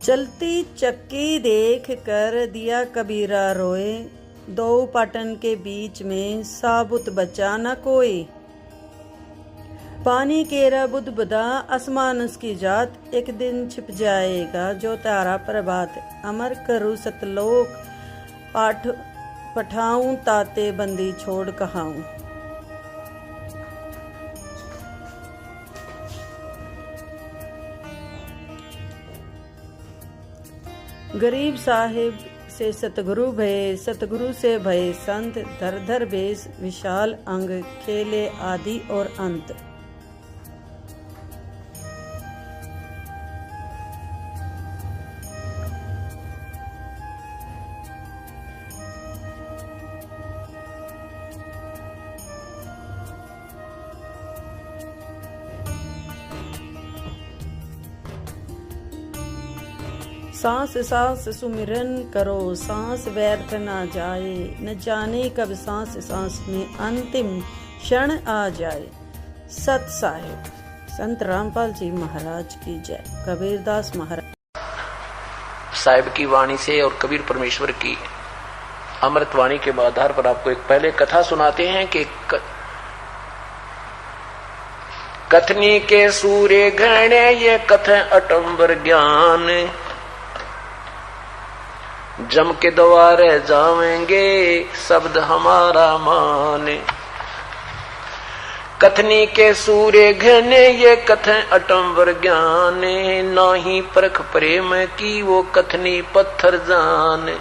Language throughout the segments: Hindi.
चलती चक्की देख कर दिया कबीरा रोए, दो पाटन के बीच में साबुत बचा न कोई। पानी केरा बुदबुदा आसमान उसकी जात, एक दिन छिप जाएगा जो तारा प्रभात। अमर करूँ सतलोक पाठ पठाऊं, ताते बंदी छोड़ कहाऊं। गरीब साहिब से सतगुरु भये, सतगुरु से भये संत। धर धर बेस विशाल अंग, खेले आदि और अंत। सांस सांस सुमिरन करो, सांस व्यर्थ ना जाए। न जाने कब सांस सांस में अंतिम क्षण आ जाए। सत साहिब संत रामपाल जी महाराज की जय। कबीरदास महाराज साहिब की वाणी से और कबीर परमेश्वर की अमृत वाणी के आधार पर आपको एक पहले कथा सुनाते हैं कि कथनी के सूर्य घने ये कथ अटंबर ज्ञान, जम के द्वारे जावेंगे शब्द हमारा माने। कथनी के सूर्य घने ये कथन अटंबर ज्ञाने, नाही परख प्रेम की वो कथनी पत्थर जाने।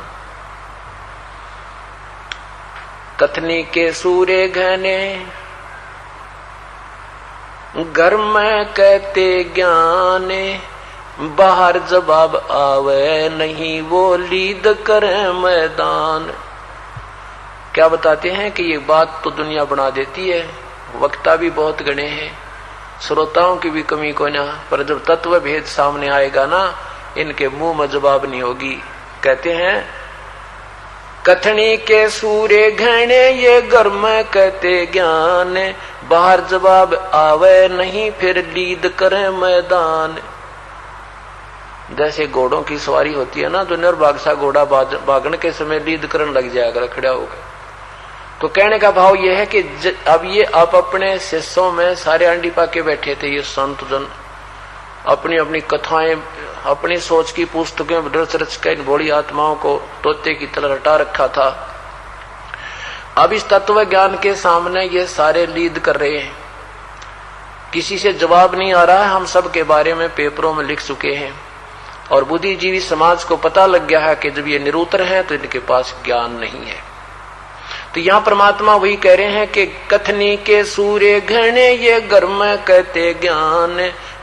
कथनी के सूर्य घने घर में कहते ज्ञाने, बाहर जवाब आवे नहीं वो लीद करे मैदान। क्या बताते हैं कि ये बात तो दुनिया बना देती है, वक्ता भी बहुत गणे हैं, श्रोताओं की भी कमी को ना, पर जब तत्व भेद सामने आएगा ना, इनके मुंह में जवाब नहीं होगी। कहते हैं कथनी के सूर्य घने ये घर में कहते ज्ञान, बाहर जवाब आवे नहीं फिर लीद करे मैदान। जैसे घोड़ों की सवारी होती है ना, तो निर्भागसा घोड़ा भागने के समय लीद करने लग जाएगा, खड़ा होगा। तो कहने का भाव यह है कि अब ये आप अपने शिष्यों में सारे अंडी पाके बैठे थे, ये संत जन अपनी अपनी कथाएं, अपनी सोच की पुस्तकें रच रच के इन भोली आत्माओं को तोते की तरह रटा रखा था। अब इस तत्व ज्ञान के सामने ये सारे लीद कर रहे हैं, किसी से जवाब नहीं आ रहा है। हम सब के बारे में पेपरों में लिख चुके हैं और बुद्धिजीवी समाज को पता लग गया है कि जब ये निरुत्तर हैं तो इनके पास ज्ञान नहीं है। तो यहाँ परमात्मा वही कह रहे हैं कि कथनी के सूर्य घने ये घर में कहते ज्ञान,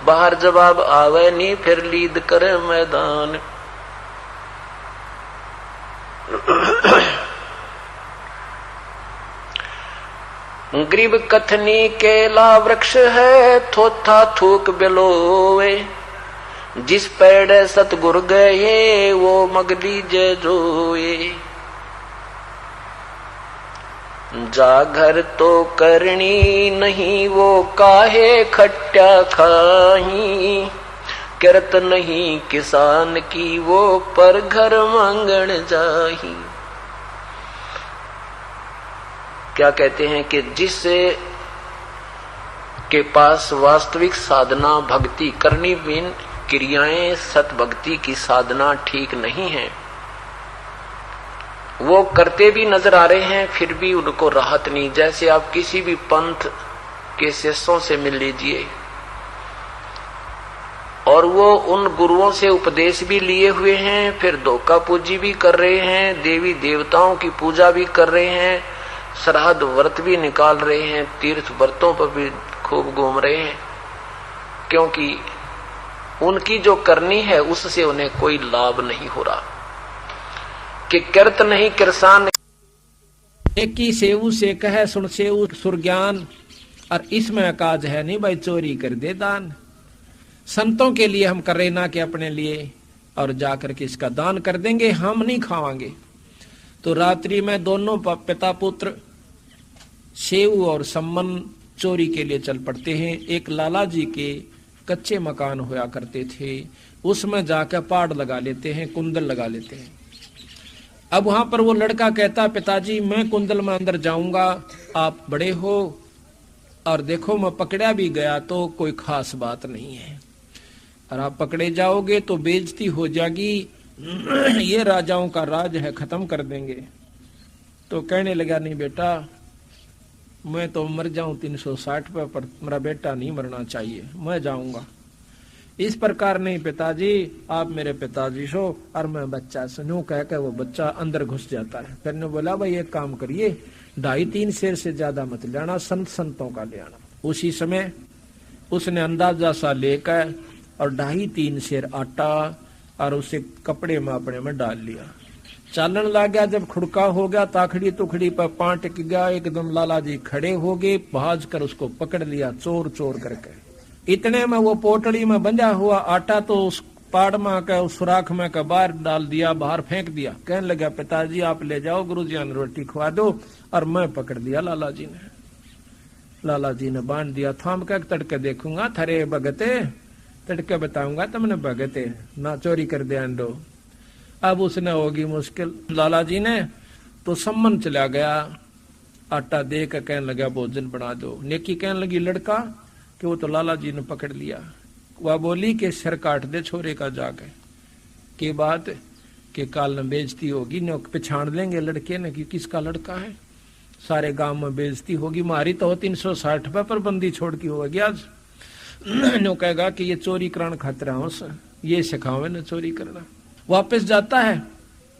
बाहर जवाब आवे नहीं फिर लीद करे मैदान। गरीब कथनी केला वृक्ष है, थोथा थूक बिलोवे। जिस पेड़ सतगुर गए वो मगली जय जोए। जागर तो करनी नहीं वो काहे खट्टा खाही, करत नहीं किसान की वो पर घर मांगण जाही। क्या कहते हैं कि जिस के पास वास्तविक साधना भक्ति करनी बिन क्रियाएं सत भक्ति की साधना ठीक नहीं है, वो करते भी नजर आ रहे हैं फिर भी उनको राहत नहीं। जैसे आप किसी भी पंथ के शिष्यों से मिल लीजिए और वो उन गुरुओं से उपदेश भी लिए हुए हैं, फिर धोखा पूजी भी कर रहे हैं, देवी देवताओं की पूजा भी कर रहे हैं, श्राद्ध व्रत भी निकाल रहे हैं, तीर्थ व्रतों पर भी खूब घूम रहे हैं, क्योंकि उनकी जो करनी है उससे उन्हें कोई लाभ नहीं हो रहा। कि करत नहीं किरसान एक ही सेऊ से कहे सुन सेऊ सुरज्ञान, और इसमें काज है नहीं भाई चोरी कर दे दान। संतों के लिए हम कर रहे ना कि अपने लिए, और जाकर के इसका दान कर देंगे, हम नहीं खावांगे। तो रात्रि में दोनों पिता पुत्र सेऊ और सम्मन चोरी के लिए चल पड़ते हैं। एक लाला जी के कच्चे मकान होया करते थे, उसमें जाकर पाड़ लगा लेते हैं, कुंडल लगा लेते हैं। अब वहां पर वो लड़का कहता, पिताजी मैं कुंडल में अंदर जाऊंगा, आप बड़े हो और देखो मैं पकड़ा भी गया तो कोई खास बात नहीं है, और आप पकड़े जाओगे तो बेइज्जती हो जाएगी, ये राजाओं का राज है, खत्म कर देंगे। तो कहने लगा, नहीं बेटा, मैं तो मर जाऊं 360 पर मेरा बेटा नहीं मरना चाहिए, मैं जाऊंगा। इस प्रकार नहीं पिताजी, आप मेरे पिताजी सो और मैं बच्चा सुनो, कह के वो बच्चा अंदर घुस जाता है। फिर ने बोला, भाई एक काम करिए, 2.5-3 शेर से ज्यादा मत ले आना, संतों का ले आना। उसी समय उसने अंदाजा सा लेकर और 2.5-3 शेर आटा और उसे कपड़े में अपने में डाल लिया, चालन लग गया। जब खुड़का हो गया, ताखड़ी तुखड़ी पर पांव टिक गया, एकदम लाला जी खड़े हो गए, भाज कर उसको पकड़ लिया चोर चोर करके। इतने में वो पोटली में बंधा हुआ आटा तो उस पाड़ में का, उस सुराख में का बाहर डाल दिया, बाहर फेंक दिया। कहने लगा, पिताजी आप ले जाओ, गुरुजी ने रोटी खवा दो, और मैं पकड़ लिया लाला जी ने। लाला जी ने बांध दिया, थाम कर तड़के देखूंगा थरे भगते, तड़के बताऊंगा तुमने भगते, ना चोरी कर दे अंडो। अब उसने होगी मुश्किल। लाला जी ने तो सम्मन चला गया, आटा दे कर कहने लगा भोजन बना दो। नेकी कहने लगी लड़का कि वो तो लाला जी ने पकड़ लिया। वह बोली कि सर काट दे छोरे का जाके, के बात कि काल न बेइज्जती होगी, न पहचान लेंगे लड़के ने कि किसका लड़का है, सारे गांव में बेइज्जती होगी। मारी तो 360 पर बंदी छोड़ की होगी आज। नो कहेगा कि ये चोरी कराने खातिर हूं, ये सिखावे न चोरी करना। वापस जाता है,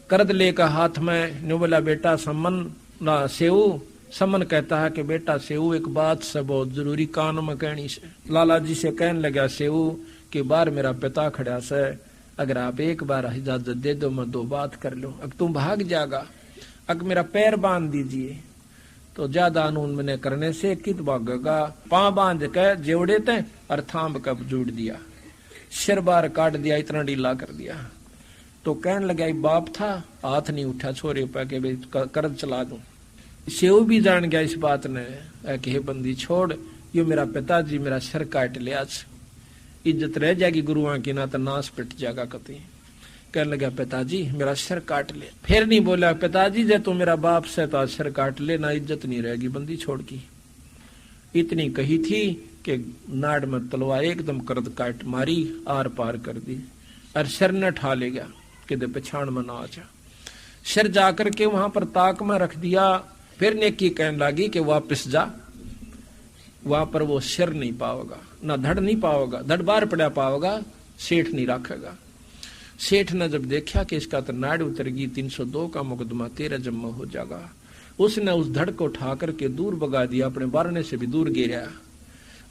करद लेकर हाथ में, नो बोला बेटा सम्मन ना सेऊ। सम्मन कहता है कि बेटा सेऊ एक बात से बहुत जरूरी कान में कहनी से। लाला जी से कहने लगा सेऊ कि बार मेरा पिता खड़ा से, अगर आप एक बार इजाजत दे दो मैं 2 बात कर लूं। अगर तुम भाग जाएगा, अगर मेरा पैर बांध दीजिए तो ज्यादा अनून मैंने करने से कित भागेगा। पांव बांध के जेवड़े थे और थाम कब जुड़ दिया, सिर बार काट दिया, इतना ढीला कर दिया। तो कहने लगा बाप था, हाथ नहीं उठा छोरे पर के कर्ज चला दूं। सेऊ भी जान गया इस बात ने कि हे बंदी छोड़, यो मेरा पिताजी मेरा सिर काट लिया, इज्जत रह जाएगी गुरुओं की, ना तो नाश पिट जाएगा कति। कहने लगा पिताजी मेरा सिर काट ले। फिर नहीं बोला पिताजी जे तू मेरा बाप से तो सिर काट ले, ना इज्जत नहीं रहेगी बंदी छोड़ की। इतनी कही थी कि नाड़ में तलवार एकदम करद काट मारी, आर पार कर दी, और सिर न ठा ले गया कि पछाण में ना आ जा। सिर जाकर के वहां पर ताक में रख दिया। फिर नेकी कहने लगी कि वापस जा, वहां पर वो सिर नहीं पाओगा, ना धड़ नहीं पाओगा, धड़ बार पड़ा पाओगा, सेठ नहीं रखेगा। सेठ ने जब देखा कि इसका तो नाड़ उतरगी, 302 का मुकदमा 13 जम्मा हो जाएगा, उसने उस धड़ को उठा करके दूर भगा दिया, अपने बारने से भी दूर गिरा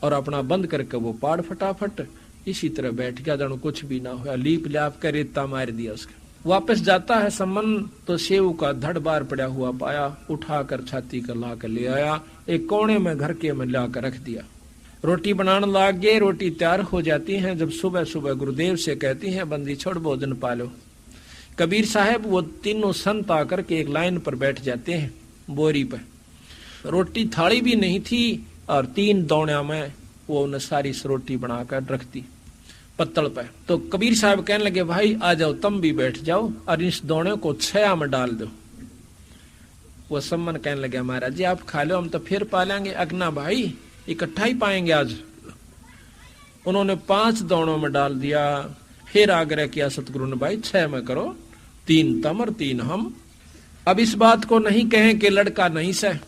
और अपना बंद करके वो पाड़ फटाफट इसी तरह बैठ गया, जानो कुछ भी ना हुआ। लीप लाप कर रेता मार दिया उसका। वापस जाता है सम्मन तो सेव का धड़ बार पड़ा हुआ पाया, उठाकर छाती कर ला कर ले आया, एक कोने में घर के में लाकर रख दिया। रोटी बनाने लग गए, रोटी तैयार हो जाती है। जब सुबह सुबह गुरुदेव से कहती हैं बंदी छोड़ भोजन पालो। कबीर साहब वो तीनों संत आकर के एक लाइन पर बैठ जाते हैं बोरी पर। रोटी थाली भी नहीं थी और 3 दौड़िया में वो उन्हें सारी रोटी बनाकर रख दी पत्तल पर। तो कबीर साहब कहने लगे भाई आ जाओ, तुम भी बैठ जाओ और इस दौड़े को 6 में डाल दो। वो सम्मन कहने लगे महाराज जी आप खा लो, हम तो फिर पालेंगे। अगना भाई इकट्ठा ही पाएंगे आज। उन्होंने 5 दौड़ों में डाल दिया। फिर आग्रह किया सतगुरु ने भाई 6 में करो, 3 तम और 3 हम। अब इस बात को नहीं कहें कि लड़का नहीं सह,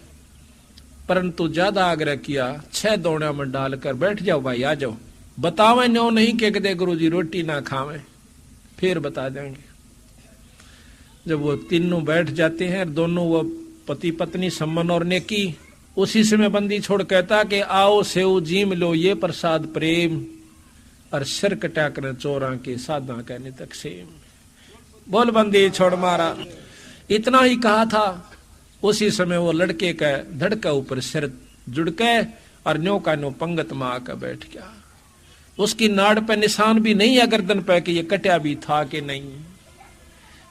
परंतु ज्यादा आग्रह किया, 6 दौड़ों में डालकर बैठ जाओ भाई आ जाओ। बतावे नो नहीं कि कदे गुरु जी रोटी ना खावे, फिर बता देंगे। जब वो तीनों बैठ जाते हैं, दोनों वो पति पत्नी सम्मन और नेकी, उसी समय बंदी छोड़ कहता कि आओ सेव जीम लो ये प्रसाद प्रेम, और सिर कटा कर चोरा के साधा कहने तक सेम। बोल बंदी छोड़ मारा। इतना ही कहा था, उसी समय वो लड़के का धड़ का ऊपर सिर जुड़ के और न्यो का न्यो पंगत में आकर बैठ गया। उसकी नाड़ पे निशान भी नहीं है गर्दन पे कि ये कटा भी था कि नहीं।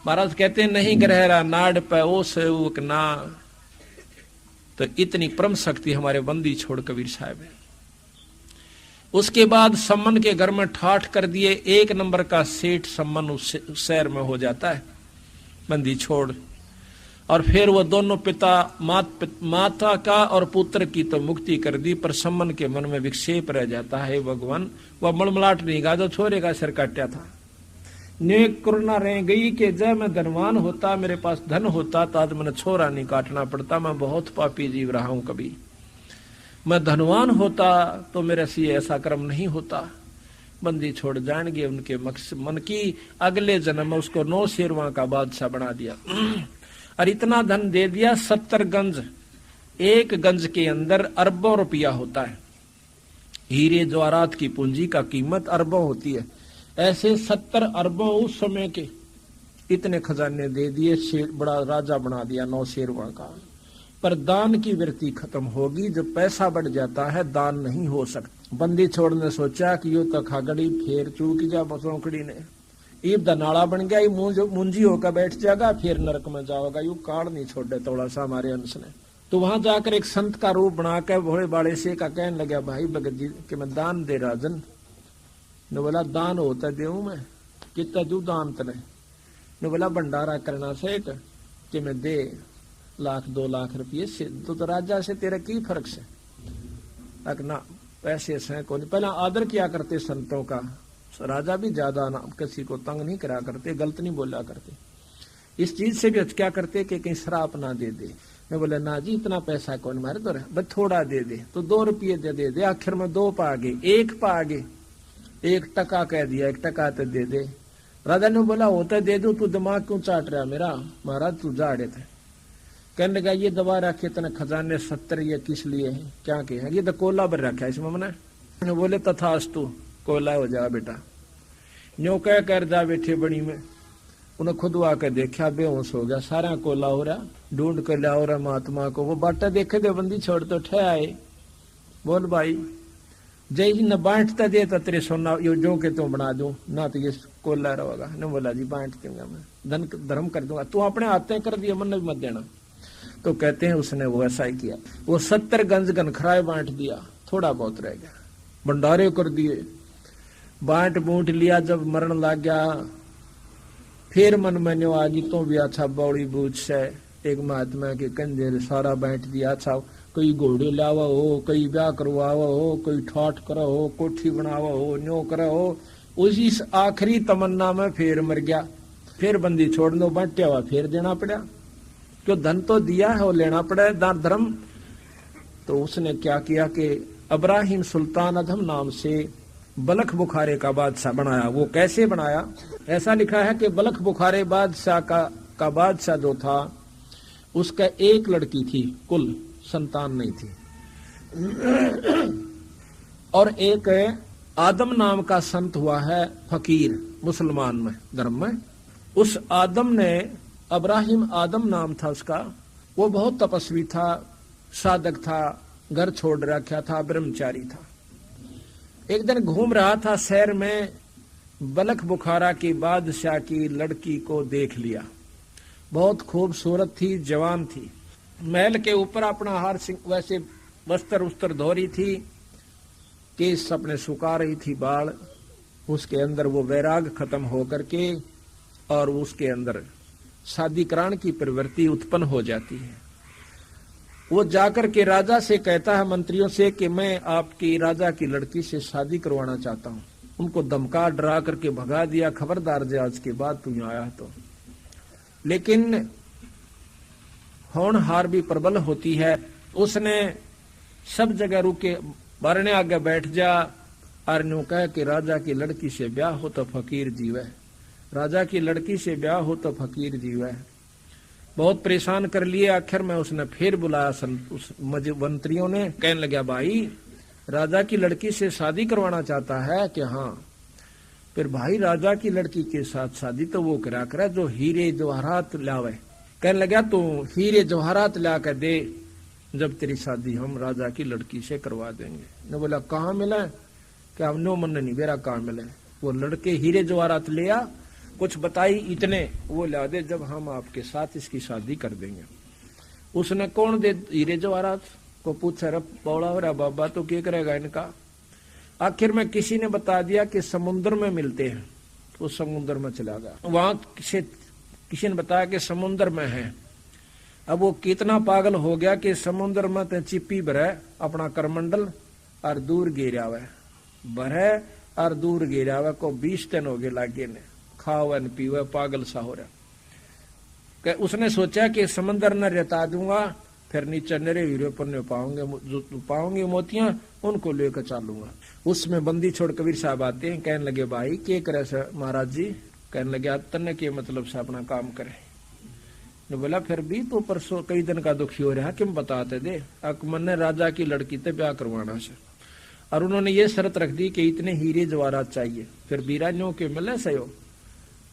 महाराज कहते नहीं ग्रहरा नाड़ पे ओ सेवक ना। तो इतनी परम शक्ति हमारे बंदी छोड़ कबीर साहब है। उसके बाद सम्मन के घर में ठाठ कर दिए, 1 नंबर का सेठ सम्मन उस शहर में हो जाता है, बंदी छोड़। और फिर वो दोनों पिता माता का और पुत्र की तो मुक्ति कर दी, पर सम्मन के मन में विक्षेप रह जाता है, भगवान वह मलमलाट नहीं गा जो छोरे का सिर काटा था। नेक करुणा रह गई कि जब मैं धनवान होता, मेरे पास धन होता, तो आज मैंने छोरा नहीं काटना पड़ता। मैं बहुत पापी जीव रहा हूं, कभी मैं धनवान होता तो मेरे से ऐसा कर्म नहीं होता। बंदी छोड़ जाएंगे उनके मन की, अगले जन्म में उसको 9 शेरवा का बादशाह बना दिया और इतना धन दे दिया, 70 गंज। 1 गंज के अंदर अरबों रुपया होता है। हीरे जवाहरात की पूंजी का कीमत अरबों होती है। ऐसे 70 अरबों उस समय के इतने खजाने दे दिए, बड़ा राजा बना दिया 9 शेरवा का। पर दान की वृत्ति खत्म होगी, जब पैसा बढ़ जाता है दान नहीं हो सकता। बंदी छोड़ ने सोचा कि यो तो खागड़ी फेर चूक जा बसौकड़ी ने, ईब दा नाला बन गया, मुंजी होकर बैठ जाएगा, फिर नरक में जाओगा। यू काड़ नहीं छोड़े थोड़ा सा हमारे अंश ने। तो वहां जाकर एक संत का रूप बना के भोले बाड़े से का कहने लगा, भाई भगत जी कि मैं दान दे राजन। ने बोला दान होता देऊ मैं, कितना दू दान तने। ने बोला भंडारा करना से कि मैं दे 1-2 लाख रुपये से, तो राजा से तेरा की फर्क से? ना पैसे से कौन, पहले आदर किया करते संतों का। राजा भी ज्यादा ना किसी को तंग नहीं करा करते, गलत नहीं बोला करते। इस चीज से भी क्या करते कि कहीं श्राप ना दे दे। मैं बोला ना जी इतना पैसा कौन मारे, तो बस थोड़ा दे दे, तो 2 रुपये दे दे। आखिर में 2 पा आगे, 1 पा आगे, 1 टका कह दिया, 1 टका तो दे दे। राजा ने बोला होता दे दो, तू दिमाग क्यों चाट रहा मेरा? महाराज तू जाड़े थे। कहने लगा ये दबा रखे इतने खजाने 70 ये किस लिए है, क्या के है? ये तो कोला भर रखा है इसमें मैंने। बोले तथास्तु, कोला हो जा बेटा। न्यो कह कर जा बैठे बड़ी में। उन्हें खुद आकर देखा, बेहोश हो गया, सारा कोला हो रहा, ढूंढ कर लिया हो रहा महात्मा को। वो बाटा देखे थे, बंदी छोड़ तो ठह आए। बोल भाई जय जी न बांटता दे तो तेरे सोना यो जो के तू बना दूं ना, तो ये कोला रहेगा। न बोला जी बांट दूंगा मैं, धन धर्म कर दूंगा, तू अपने हाथे कर दिया, मन भी मत देना। तो कहते हैं उसने वो ऐसा ही किया, वो 70 गंज गनखराए बांट दिया, थोड़ा बहुत रह गया, भंडारे कर दिए, बांट बूंट लिया। जब मरण लग गया फिर मन में न्यो आगी तो भी अच्छा बौड़ी बूझ से एक महात्मा के कंधे सारा बांट दिया। अच्छा कोई घोड़े लावा हो, कोई ब्याह करवावा हो, कोई ठाठ करा हो, कोठी बनावा हो, न्यो करा हो। उसी आखिरी तमन्ना में फिर मर गया। फिर बंदी छोड़ दो, बांटा हुआ फिर देना पड़ा, क्यों धन तो दिया है वो लेना पड़ा दान धर्म। तो उसने क्या किया कि इब्राहिम सुल्तान अधम नाम से बलख बुखारे का बादशाह बनाया। वो कैसे बनाया? ऐसा लिखा है कि बलख बुखारे बादशाह का बादशाह जो था उसका एक लड़की थी, कुल संतान नहीं थी। और एक आदम नाम का संत हुआ है फकीर मुसलमान में धर्म में। उस आदम ने, इब्राहिम आदम नाम था उसका, वो बहुत तपस्वी था, साधक था, घर छोड़ रखा था, ब्रह्मचारी था। एक दिन घूम रहा था शहर में, बलख बुखारा की बादशाह की लड़की को देख लिया। बहुत खूबसूरत थी, जवान थी, महल के ऊपर अपना हार वैसे वस्त्र उस्त्र धो रही थी, केस अपने सुखा रही थी, बाल। उसके अंदर वो वैराग खत्म होकर के और उसके अंदर शादी कराने की प्रवृत्ति उत्पन्न हो जाती है। वो जाकर के राजा से कहता है, मंत्रियों से, कि मैं आपकी राजा की लड़की से शादी करवाना चाहता हूँ। उनको धमका डरा करके भगा दिया, खबरदार जे आज के बाद तू यहाँ आया तो। लेकिन होनहार भी प्रबल होती है, उसने सब जगह रुके, बारने आगे बैठ जा और न्यू कह कि राजा की लड़की से ब्याह हो तो फकीर जीवे, राजा की लड़की से ब्याह हो तो फकीर जीवे। बहुत परेशान कर लिए। आखिर में उसने फिर बुलाया उस मंत्रियों ने, कहने लगा भाई राजा की लड़की से शादी करवाना चाहता है कि हाँ। फिर भाई राजा की लड़की के साथ शादी तो वो करा करे जो हीरे जवाहरात लावे। कहने लगा तू हीरे जवाहरात ला कर दे, जब तेरी शादी हम राजा की लड़की से करवा देंगे। ने बोला कहाँ मिला? क्या नो मन नहीं बेरा कहाँ मिले? वो लड़के हीरे जवाहरात ले आ, कुछ बताई इतने वो ला दे, जब हम आपके साथ इसकी शादी कर देंगे। उसने कौन दे हीरे जवाहरात को पूछा, रे पौड़ा हो रहा बाबा तो क्या करेगा इनका? आखिर में किसी ने बता दिया कि समुद्र में मिलते हैं, तो समुद्र में चला गया। वहां किसी ने बताया कि समुद्र में है। अब वो कितना पागल हो गया कि समुद्र में तो चिप्पी भरे अपना करमंडल और दूर गिरा हुआ भरे और दूर गिरा हुआ को 20 दिन हो गए लागे ने, खाओ न पीवे, पागल सा हो रहा। उसने सोचा कि समंदर न रहता दूंगा, फिर नीचे नरे हीरो पर पाऊंगे मोतियां, उनको लेकर चलूंगा। उसमें बंदी छोड़ कबीर साहब आते हैं, कहने लगे भाई के करे से महाराज जी, कहने लगे तन्ने के मतलब से अपना काम करे। ने बोला फिर भी तो परसों कई दिन का दुखी हो रहा, किम बताते दे। अकबर ने राजा की लड़की से ब्याह करवाना से, और उन्होंने ये शर्त रख दी कि इतने हीरे जवाहरात चाहिए। फिर बीरानियों के मिले सयो,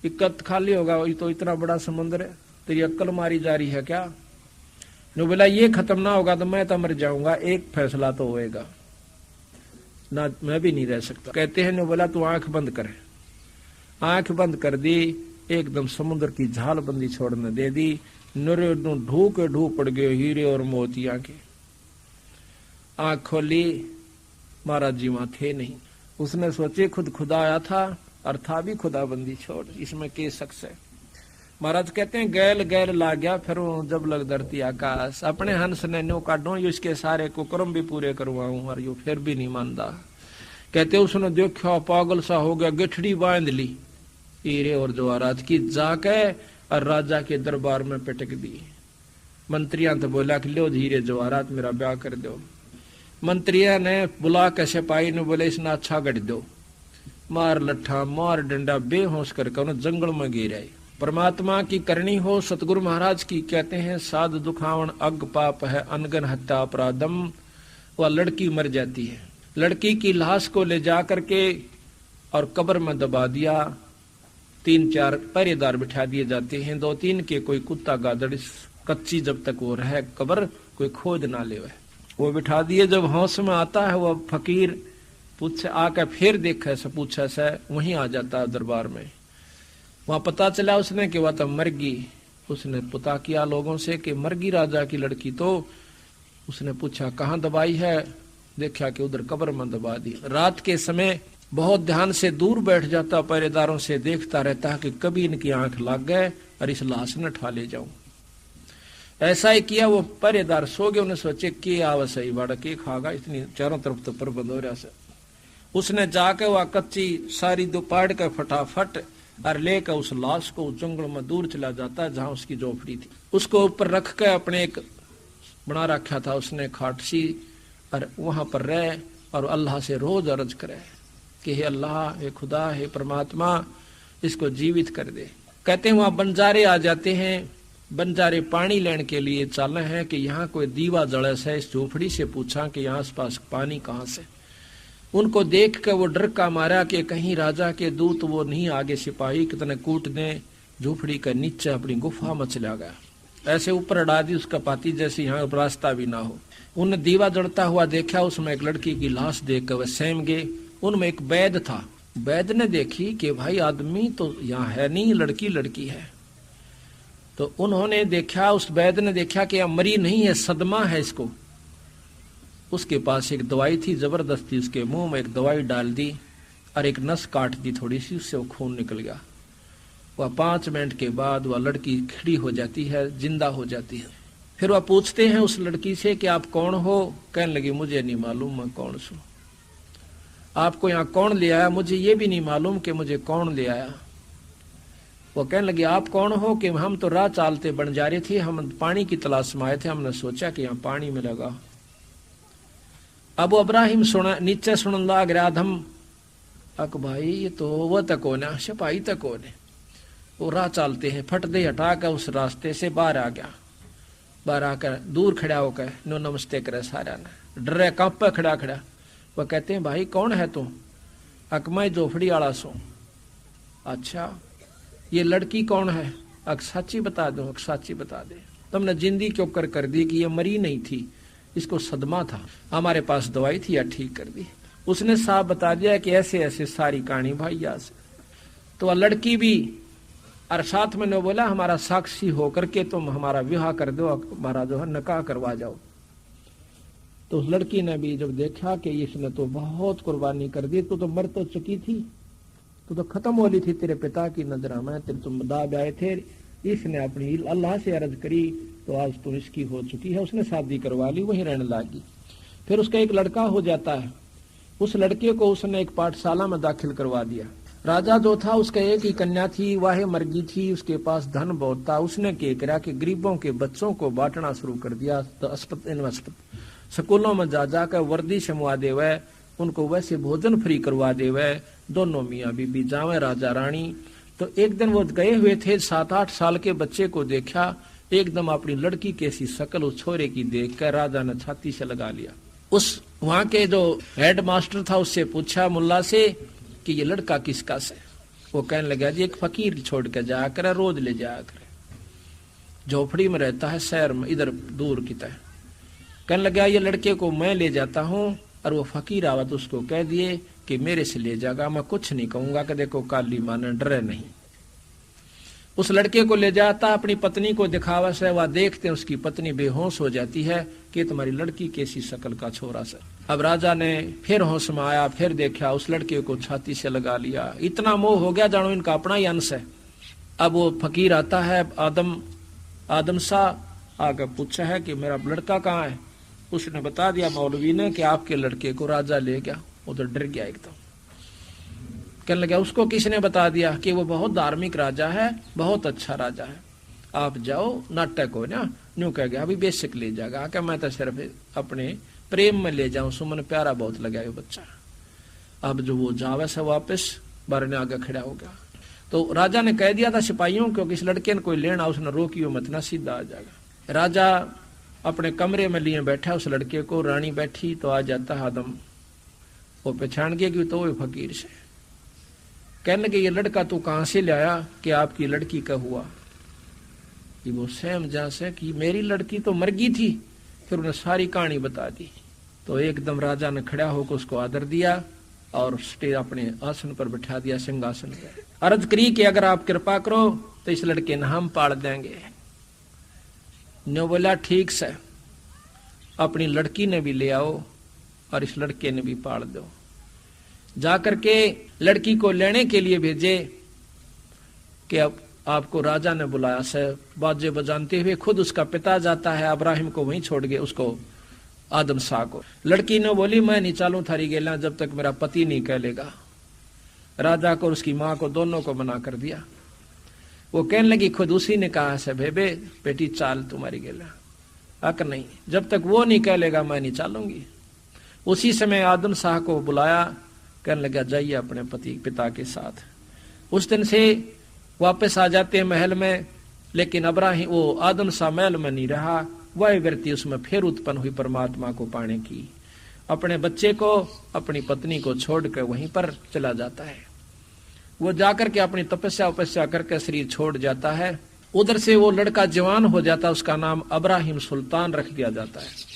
इक्कत खाली होगा, तो इतना बड़ा समुद्र है, तेरी अक्ल मारी जा रही है क्या? ने बोला ये खत्म ना होगा तो मैं तो मर जाऊंगा, एक फैसला तो होएगा ना, मैं भी नहीं रह सकता। कहते हैं ने बोला तू आंख बंद कर। आंख बंद कर दी, एकदम समुद्र की झाल बंदी छोड़ने दे दी। नरे ढू के ढू पड़ गए हीरे और मोतियां के। आंख खोली, महाराज जी वहां थे नहीं। उसने सोचे खुद खुदा आया था और था भी खुदा बंदी छोड़, इसमें के शख्स है। महाराज कहते हैं गैल गैल ला गया, फिर जब लग धरती आकाश, अपने हंस ने न्यो काटो, यो इसके सारे कुकर्म भी पूरे करवाऊं, और यो फिर भी नहीं मानता। कहते उसने देखा पागल सा हो गया, गिठड़ी बांध ली हीरे और जवाहरात की, जाके और राजा के दरबार में पिटक दी। मंत्रियां तो बोला कि लो हीरे जवाहरात मेरा ब्याह कर दो। मंत्रिया ने बुला के सिपाही ने बोले इसने अच्छा गढ़ दो, मार लट्ठा मार डंडा बेहोश करके उन्हें जंगल में गिराए। परमात्मा की करनी हो सतगुरु महाराज की, कहते हैं साध दुखावन अग पाप है अनगन हत्या अपराधम। वह लड़की मर जाती है, लड़की की लाश को ले जा करके और कब्र में दबा दिया। 3-4 पहरेदार बिठा दिए जाते हैं, 2-3 के कोई कुत्ता गादड़ कच्ची जब तक वो रहे कब्र कोई खोद ना ले, वो बिठा दिए। जब होश में आता है वह फकीर पूछे आकर फिर देखे से पूछे से वहीं आ जाता है दरबार में। वहां पता चला उसने कि वह तो मर गई। उसने पता किया लोगों से कि मर गई राजा की लड़की। तो उसने पूछा कहाँ दबाई है, देखा कि उधर कब्र में दबा दी। रात के समय बहुत ध्यान से दूर बैठ जाता, पहरेदारों से देखता रहता कि कभी इनकी आंख लग गए और इस लाश न ठा ले जाऊं। ऐसा ही किया। वो पहरेदार सो गए, उन्हें सोचे कि आवा सही बाड़ा के खागा, इतनी चारों तरफ तो प्रबंध हो रहा से। उसने जाके वह कच्ची सारी दोपहर का फटाफट और लेकर उस लाश को जंगल में दूर चला जाता जहां उसकी झोपड़ी थी। उसको ऊपर रख कर अपने एक बना रखा था उसने खाट सी, और वहां पर रहे और अल्लाह से रोज अर्ज करे कि हे अल्लाह, हे खुदा, हे परमात्मा, इसको जीवित कर दे। कहते हैं वहां बंजारे आ जाते हैं। बंजारे पानी लेने के लिए चाले हैं कि यहाँ कोई दीवा जड़े से। इस झोपड़ी से पूछा कि यहाँ आस पास पानी कहाँ से। उनको देख कर वो डर का मारा कि कहीं राजा के दूत वो नहीं आगे सिपाही कितने कूट दें। झोपड़ी के नीचे अपनी गुफा में चला गया, ऐसे ऊपर अड़ा दी उसका पाती जैसे यहाँ रास्ता भी ना हो। उन दीवा जड़ता हुआ देखा, उसमें एक लड़की की लाश देख कर वह सहम गए। उनमें एक वैद्य था। वैद्य ने देखी कि भाई आदमी तो यहाँ है नहीं, लड़की लड़की है। तो उन्होंने देखा, उस वैद्य ने देखा कि यह मरी नहीं है, सदमा है इसको। उसके पास एक दवाई थी, जबरदस्ती उसके मुंह में एक दवाई डाल दी और एक नस काट दी थोड़ी सी, उससे वो खून निकल गया। वह 5 मिनट के बाद वह लड़की खड़ी हो जाती है, जिंदा हो जाती है। फिर वह पूछते हैं उस लड़की से कि आप कौन हो? कहने लगी मुझे नहीं मालूम मैं कौन हूं। आपको यहाँ कौन ले आया? मुझे ये भी नहीं मालूम कि मुझे कौन ले आया। वो कहने लगे आप कौन हो? कि हम तो राह चालते बन जा रहे थे, हम पानी की तलाश में आए थे, हमने सोचा कि यहाँ पानी मिलेगा। अब अब्राहिम सुना, नीचे सुन लाग रहा धम, अक भाई ये तो वह तक हो ना, सिपाही तक हो ने। वो राह चालते हैं, फट दे हटा कर उस रास्ते से बाहर आ गया। बाहर आकर दूर खड़ा होकर नो नमस्ते करे सारा ने, डरे कांपे खड़ा खड़ा। वह कहते हैं भाई कौन है तू? अक मैं झोपड़ी आला सो। अच्छा ये लड़की कौन है? अक साची बता दो, अक साची बता दे। तुमने जिंदी क्यों कर दी कि ये मरी नहीं थी, इसको सदमा था, हमारे पास दवाई थी या ठीक कर दी। उसने साफ बता दिया कि ऐसे ऐसे सारी कहानी भैया से। तो वह लड़की भी और साथ में ने बोला हमारा साक्षी होकर के तुम हमारा विवाह कर दो, हमारा जो है निकाह करवा जाओ। तो उस लड़की ने भी जब देखा कि इसने तो बहुत कुर्बानी कर दी, तो मर तो चुकी थी, तो खत्म हो ली थी तेरे पिता की नजर में, तेरे तुम दाब आए थे, इसने अपनी अल्लाह से अर्ज करी तो आज तो इसकी हो चुकी है। उसने शादी करवा ली, वहीं रहने लगी। फिर उसका एक लड़का हो जाता है, उस लड़के को उसने एक पाठशाला में दाखिल करवा दिया। राजा जो था उसका एक ही कन्या थी, वह मर्गी थी, उसके पास धन बहुत था। उसने क्या करा कि गरीबों के बच्चों को बांटना शुरू कर दिया। तो स्कूलों में जा जाकर वर्दी शमवा देवे, उनको वैसे भोजन फ्री करवा देवे। दोनों मियाँ बीबी जावे राजा रानी। तो एक दिन वो गए हुए थे, 7-8 साल के बच्चे को देखा, एकदम अपनी लड़की कैसी शकल उस छोरे की देख कर राजा ने छाती से लगा लिया। उस वहां के जो हेड मास्टर था उससे पूछा मुल्ला से कि ये लड़का किसका से? वो कहने लगा जी एक फकीर छोड़ के जाया करे, रोज ले जाया करे, झोपड़ी में रहता है शहर में, इधर दूर की तरह। कहने लगा ये लड़के को मैं ले जाता हूँ, और वो फकीर आवा तो उसको कह दिए कि मेरे से ले जाएगा, मैं कुछ नहीं कहूंगा कि देखो काली माने डरे नहीं। उस लड़के को ले जाता, अपनी पत्नी को दिखावा से, वह देखते उसकी पत्नी बेहोश हो जाती है कि तुम्हारी लड़की कैसी शक्ल का छोरा से। अब राजा ने फिर होश में आया, फिर देखा, उस लड़के को छाती से लगा लिया। इतना मोह हो गया जानो इनका अपना ही अंश है। अब वो फकीर आता है, आदम शाह आकर पूछा है कि मेरा लड़का कहाँ है? उसने बता दिया मौलवी ने कि आपके लड़के को राजा ले गया। वो तो डर गया एकदम, कहने लगा उसको किसने बता दिया कि वो बहुत धार्मिक राजा है, बहुत अच्छा राजा है, आप जाओ, नाटक हो ना। न्यू कह गया अभी बेशक ले जाएगा, क्या मैं तो सिर्फ अपने प्रेम में ले जाऊं, सुमन प्यारा बहुत लगा ये बच्चा। अब जो वो जावे से वापस बारने आगे खड़ा हो गया। तो राजा ने कह दिया था सिपाहियों को कि इस लड़के ने कोई लेना, उसने रोकियो मत ना, सीधा आ जाएगा। राजा अपने कमरे में लिए बैठा उस लड़के को, रानी बैठी तो आ जाता आदम, वो पहचान गया कि तो वो फकीर से। कहने लगे ये लड़का तू कहां से लाया कि आपकी लड़की का हुआ? कि वो सहम जा से कि मेरी लड़की तो मर गई थी। फिर उन्हें सारी कहानी बता दी। तो एकदम राजा ने खड़ा होकर उसको आदर दिया और अपने आसन पर बैठा दिया, सिंहासन पर। अर्ज करी कि अगर आप कृपा करो तो इस लड़के ने हम पाल देंगे। ने बोला ठीक से, अपनी लड़की ने भी ले आओ और इस लड़के ने भी पाल दो। जाकर के लड़की को लेने के लिए भेजे कि अब आपको राजा ने बुलाया से। बाजे बजानते हुए खुद उसका पिता जाता है, इब्राहिम को वहीं छोड़ गए, उसको आदम शाह को। लड़की ने बोली मैं नहीं चालू थारी गेला जब तक मेरा पति नहीं कह लेगा। राजा को और उसकी माँ को दोनों को मना कर दिया। वो कहने लगी खुद उसी ने कहा से बेबे बेटी चाल तुम्हारी गेला, अक नहीं, जब तक वो नहीं कह लेगा मैं नहीं चालूंगी। उसी समय आदम शाह को बुलाया, कहने लगा जाइए अपने पिता के साथ। उस दिन से वापस आ जाते हैं महल में, लेकिन इब्राहिम वो आदम शाह महल में नहीं रहा। वह व्यक्ति उसमें फिर उत्पन्न हुई परमात्मा को पाने की। अपने बच्चे को अपनी पत्नी को छोड़कर वहीं पर चला जाता है। वो जाकर के अपनी तपस्या करके शरीर छोड़ जाता है। उधर से वो लड़का जवान हो जाता, उसका नाम इब्राहिम सुल्तान रख दिया जाता है।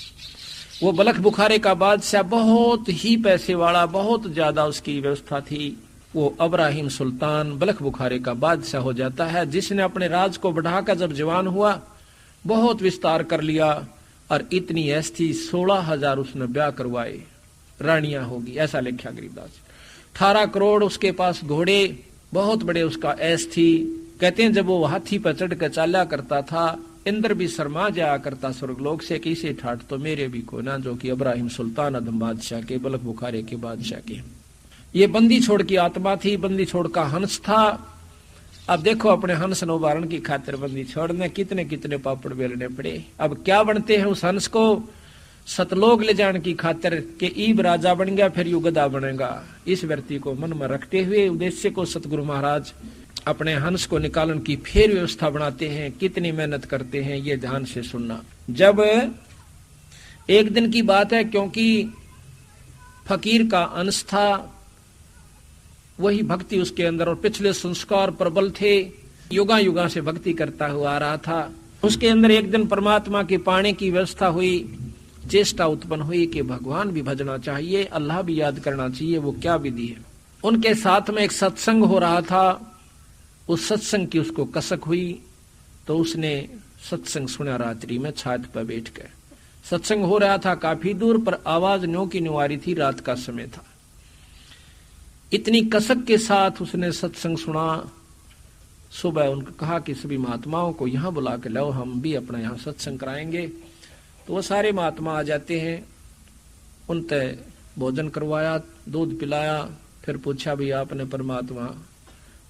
वो बलख बुखारे का बादशाह, बहुत ही पैसे वाला, बहुत ज्यादा उसकी व्यवस्था थी। वो इब्राहिम सुल्तान बलख बुखारे का बादशाह हो जाता है, जिसने अपने राज को बढ़ाकर जब जवान हुआ बहुत विस्तार कर लिया और इतनी ऐश थी 16,000 उसने ब्याह करवाए, रानियां होगी, ऐसा लिखा गरीबदास। 18 करोड़ उसके पास घोड़े, बहुत बड़े उसका ऐश थी। कहते हैं जब वो हाथी पर चढ़ कर चाला करता था, इंद्र भी शर्मा जाया करता स्वर्गलोक से कि इसे ठाठ तो मेरे भी को ना, जो कि इब्राहिम सुल्तान अदम बादशाह के, बलख बुखारे के बादशाह के। ये बंदी छोड़ की आत्मा थी, बंदी छोड़ का हंस था। अब देखो अपने हंस न उबारण की खातिर बंदी छोड़ने कितने कितने पापड़ बेलने पड़े। अब क्या बनते हैं उस हंस को सतलोक ले जाने की खातिर कि ईब राजा बन गया फिर यू गधा बनेगा। इस व्यक्ति को मन में रखते हुए उद्देश्य को सतगुरु महाराज अपने हंस को निकालन की फिर व्यवस्था बनाते हैं। कितनी मेहनत करते हैं ये ध्यान से सुनना। जब एक दिन की बात है, क्योंकि फकीर का अंश था, वही भक्ति उसके अंदर और पिछले संस्कार प्रबल थे, युगा युगा से भक्ति करता हुआ आ रहा था। उसके अंदर एक दिन परमात्मा के पाने की व्यवस्था हुई, चेष्टा उत्पन्न हुई कि भगवान भी भजना चाहिए, अल्लाह भी याद करना चाहिए। वो क्या विधि है? उनके साथ में एक सत्संग हो रहा था, उस सत्संग की उसको कसक हुई, तो उसने सत्संग सुना रात्रि में छात पर बैठ कर। सत्संग हो रहा था काफी दूर, पर आवाज न्यों की न्यों आ रही थी, रात का समय था। इतनी कसक के साथ उसने सत्संग सुना। सुबह उनको कहा कि सभी महात्माओं को यहाँ बुला के लाओ, हम भी अपना यहाँ सत्संग कराएंगे। तो वो सारे महात्मा आ जाते हैं, उनते भोजन करवाया, दूध पिलाया, फिर पूछा भी आपने परमात्मा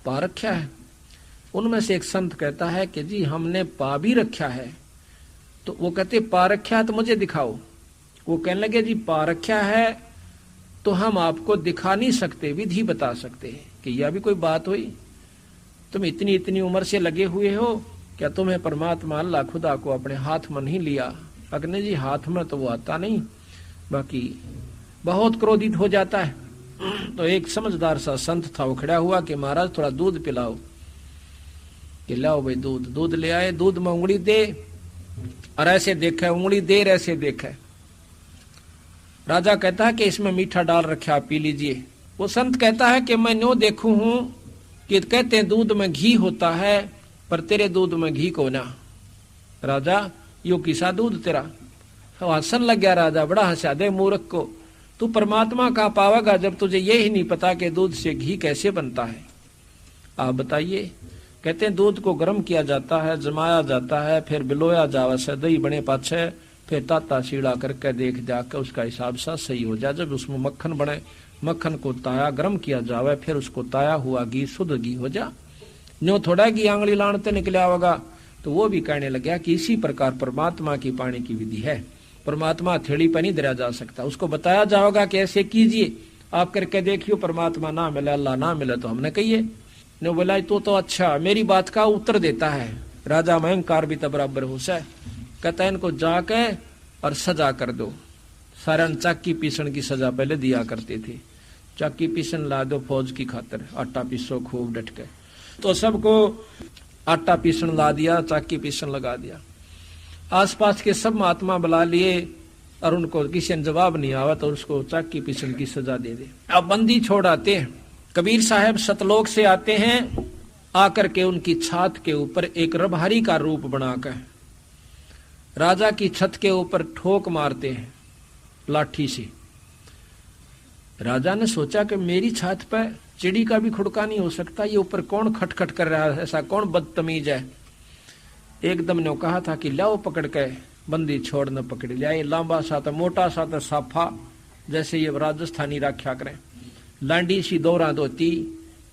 पा रखा है? उनमें से एक संत कहता है कि जी हमने पा भी रखा है। तो वो कहते पा रखा है तो मुझे दिखाओ। वो कहने लगे जी पा रखा है तो हम आपको दिखा नहीं सकते, विधि बता सकते हैं। कि यह भी कोई बात हुई? तुम इतनी इतनी उम्र से लगे हुए हो, क्या तुम्हें परमात्मा अल्लाह खुदा को अपने हाथ में नहीं लिया? अग्नि जी हाथ में तो वो आता नहीं, बाकी बहुत क्रोधित हो जाता है। तो एक समझदार सा संत था, वो खड़ा हुआ कि महाराज थोड़ा दूध पिलाओ। कि लाओ भाई दूध। दूध ले आए, दूध में उंगली दे और ऐसे देखे, उंगली देर ऐसे देखे। राजा कहता है कि इसमें मीठा डाल रखा, आप पी लीजिए। वो संत कहता है कि मैं न्यों देखू हूं कि कहते हैं दूध में घी होता है, पर तेरे दूध में घी को ना। राजा यो किसा दूध तेरा? हंसन लग गया राजा, बड़ा हंसा दे मूर्ख को। तू परमात्मा कहाँ पावेगा जब तुझे ये ही नहीं पता कि दूध से घी कैसे बनता है? आप बताइए। कहते हैं दूध को गर्म किया जाता है, जमाया जाता है, फिर बिलोया जावा से दही बने पाछे, फिर ताता सीड़ा करके देख जाकर उसका हिसाब सा सही हो जाए। जब उसमें मक्खन बने, मक्खन को ताया गर्म किया जावे, फिर उसको ताया हुआ घी शुद्ध घी हो जा। न्यो थोड़ा घी आंगली लाणते निकला होगा। तो वो भी कहने लगा कि इसी प्रकार परमात्मा की पाने की विधि है। परमात्मा थेड़ी पर नहीं धरा जा सकता, उसको बताया जाएगा कि ऐसे कीजिए, आप करके देखियो, परमात्मा ना मिले, अल्लाह ना मिले तो हमने कहिए। ने बोला तो अच्छा मेरी बात का उत्तर देता है। राजा में अहंकार भी तो बराबर हो सा। कहता है इनको जाके और सजा कर दो। सारण चाकी पीसण की सजा पहले दिया करते थे। चाकी पीसन ला दो फौज की खातिर, आटा पीसो खूब डट के। तो सबको आटा पीसन ला दिया, चाकी पीसन लगा दिया। आसपास के सब महात्मा बुला लिए और उनको किसी ने जवाब नहीं आवा तो उसको चाकी पीसन की सजा दे दे। अब बंदी छोड़ आते हैं। कबीर साहब सतलोक से आते हैं, आकर के उनकी छत के ऊपर एक रभारी का रूप बनाकर राजा की छत के ऊपर ठोक मारते हैं लाठी से। राजा ने सोचा कि मेरी छत पर चिड़ी का भी खुड़का नहीं हो सकता, ये ऊपर कौन खटखट कर रहा है, ऐसा कौन बदतमीज है। एकदम ने कहा था कि लाओ पकड़ के, बंदी छोड़ न पकड़ लिया। ये लंबा सा था, मोटा सा था साफा, जैसे ये राजस्थानी रखा करें, लांडी सी दौरा धोती,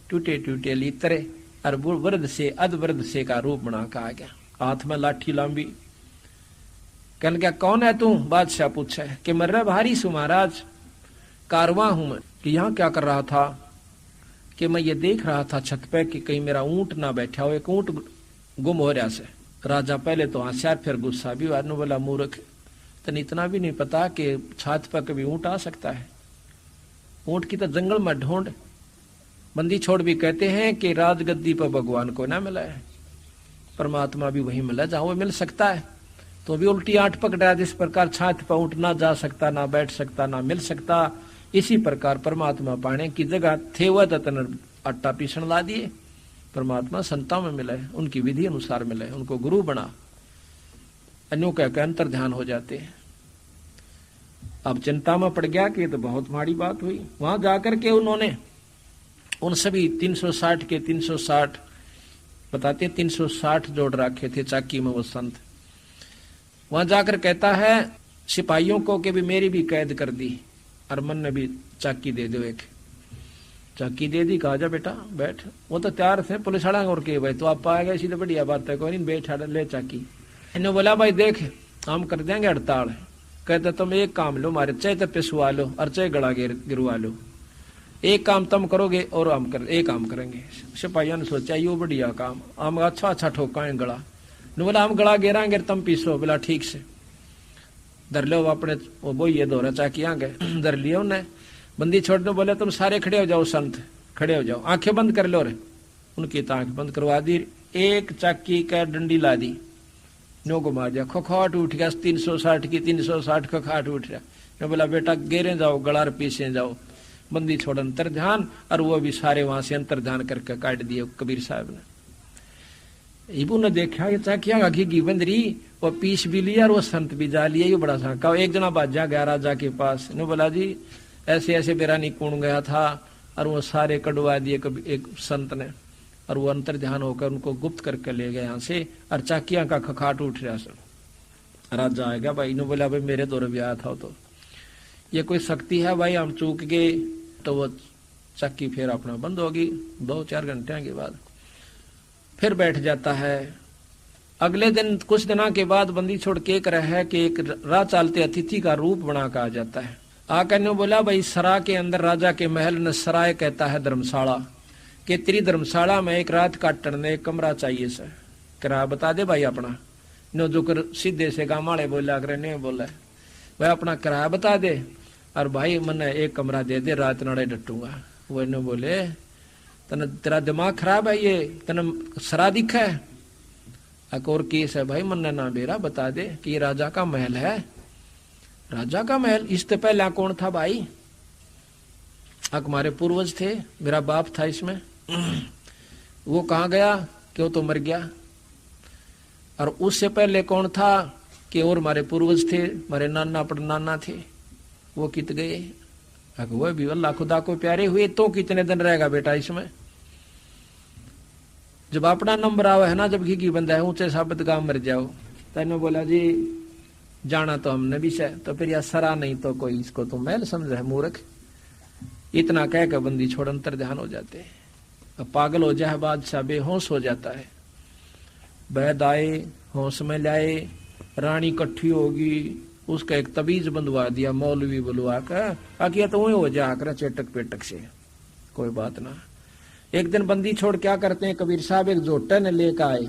टूटे टूटे लीतरे और वृद्ध से अधवृद्ध से का रूप बना के आ गया। हाथ में लाठी लंबी। कहने क्या कौन है तू? बादशाह पूछा है कि मैं भारी सु महाराज, कारवां हूं मैं। कि यहाँ क्या कर रहा था? कि मैं ये देख रहा था छत पे कि कहीं मेरा ऊंट ना बैठा हो, एक ऊंट गुम हो रहा से। राजा पहले तो हंसा, फिर गुस्सा भी हुआ, बोला मूर्ख, तने इतना भी नहीं पता कि छत पर कभी ऊंट आ सकता है? ऊंट की तो जंगल में ढूंढ। बंदी छोड़ भी कहते हैं कि राजगद्दी पर भगवान को ना मिला है, परमात्मा भी वही मिला जहां वो मिल सकता है। तो भी उल्टी आंट पकड़ा, जिस प्रकार छात पर ऊंट ना जा सकता, ना बैठ सकता, ना मिल सकता, इसी प्रकार परमात्मा पाने की जगह थे वह तन आटा पीसन ला दिए। परमात्मा संतां में मिले, उनकी विधि अनुसार मिले, उनको गुरु बना, अन्यों के अंतर ध्यान हो जाते हैं। अब चिंता में पड़ गया कि ये तो बहुत माड़ी बात हुई। वहां जाकर के उन्होंने उन सभी 360 के 360 बताते 360 जोड़ रखे थे चाकी में वो संत। वहां जाकर कहता है सिपाहियों को कि भी मेरी भी कैद कर दी और मन ने भी चाकी दे दो। एक चाकी दे दी, कहा जा बेटा बैठ। वो तो तैयार थे, पुलिस वाला और के भाई तो आप पाएगा, इसी तो बढ़िया बात है, कोई नहीं बैठ ले चाकी। इन्होंने बोला भाई देख हम कर देंगे हड़ताल। कहते तुम एक काम लो, मारे चाहे तो पिसवा लो और चाहे गला गिरवा लो, एक काम तुम करोगे और हम एक काम करेंगे। सिपाहियों ने सोचा यो बढ़िया काम, हम अच्छा अच्छा ठोका गला। बोला हम गला गिराएंगे तुम पीसो। बोला ठीक से धर लो अपने वो ये दौरा चाकी आगे धर लिया उन्हें। बंदी छोड़ने बोले तुम सारे खड़े हो जाओ, संत खड़े हो जाओ, आंखें बंद कर लो रे। उनकी तो आंख बंद करवा दी, एक चाकी का डंडी ला दी, नो घुमा दिया, खखाट उठ गया 360 की 360 खखाट उठ गया। मैं बोला बेटा गेरे जाओ, गलार पीछे जाओ। बंदी छोड़ अंतर ध्यान, और वो भी सारे वहां से अंतर ध्यान करके काट दिए कबीर साहब ने। इबू ने देखा ये चाकिया घी बंदरी, वो पीस भी लिया और वो संत भी जा लिया। ये बड़ा सांका। एक जना बाजा गया राजा के पास, ने बोला जी ऐसे ऐसे बेरानी कौन गया था, और वो सारे कड़वा दिए कभी एक संत ने, और वो अंतर ध्यान होकर उनको गुप्त करके ले गए यहाँ से, और चाकिया का खखाट उठ रहा सब। राजा आएगा भाई ने बोला भाई मेरे दौरे भी आया था, तो ये कोई शक्ति है भाई, हम चूक गए। तो वो चक्की फिर अपना बंद होगी। 2-4 घंटे के बाद फिर बैठ जाता है। अगले दिन कुछ दिनों के बाद बंदी छोड़ के एक रहा है कि एक राह चालते अतिथि का रूप बना कर आ जाता है। आकर ने बोला भाई सराय के अंदर, राजा के महल ने सराय कहता है धर्मशाला, कि तेरी धर्मशाला में एक रात काटने ने एक कमरा चाहिए सर, किराया बता दे भाई अपना। नो जो कर सीधे से गामाड़े बोला करे नहीं बोला भाई अपना किराया बता दे, और भाई मैंने एक कमरा दे दे, रात नाड़े डटूंगा। वो इन्होंने बोले तने तेरा दिमाग खराब है, ये तने सरा दिखा है? एक और केस है भाई, मन्ना ना बेरा बता दे कि ये राजा का महल है। राजा का महल? इससे पहले कौन था भाई? हमारे पूर्वज थे, मेरा बाप था इसमें। वो कहाँ गया कि वो तो मर गया। और उससे पहले कौन था कि और हमारे पूर्वज थे, हमारे नाना परनाना थे, वो कित गए। वो भी अल्लाह खुदा को प्यारे हुए तो कितने दिन रहेगा बेटा इसमें। जब अपना नंबर आवे है ना, जब घी बंदा है ऊंचे साबित गांव मर जाओ, तैने बोला जी जाना तो हमने भी से, तो फिर यह सरा नहीं तो कोई इसको तो महल समझ है मूर्ख। इतना कह कर बंदी छोड़ अंतर ध्यान हो जाते हैं। अब पागल हो जाए बादशाह, बेहोश हो जाता है। वैद आए, होश में लाए, रानी इकट्ठी होगी, उसका एक तबीज बंधवा दिया मौलवी बुलवा कर, आकिया तो वही हो जा कर चेटक पेटक से, कोई बात ना। एक दिन बंदी छोड़ क्या करते हैं, कबीर साहब एक जोटा ने लेकर आए,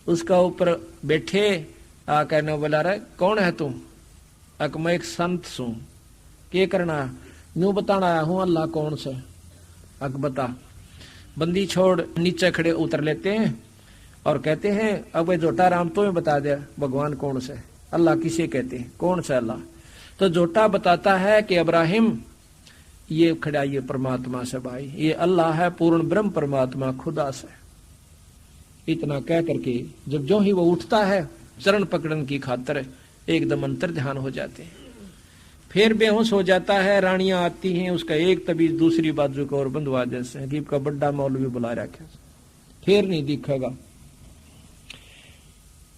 उसका ऊपर बैठे, आकर ने बोला रहे कौन है तुम? अक मैं एक संत सू, के करना? न्यू बताना आया हूं अल्लाह कौन से। अक बता। बंदी छोड़ नीचे खड़े उतर लेते हैं और कहते हैं अब जोटा राम तो बता दे भगवान कौन से, अल्लाह किसे कहते हैं, कौन सा अल्लाह? तो जोटा बताता है कि इब्राहिम ये खड़ा ये परमात्मा से भाई, ये अल्लाह है पूर्ण ब्रह्म परमात्मा खुदा से। इतना कह करके जब जो ही वो उठता है चरण पकड़न की खातर एकदम अंतर ध्यान हो जाते हैं। फिर बेहोश हो जाता है। रानियां आती हैं, उसका एक तबीज दूसरी बाजू को और बंधवा जैसे है कि का बड़ा मौलवी बुला रखा, फिर नहीं दिखेगा।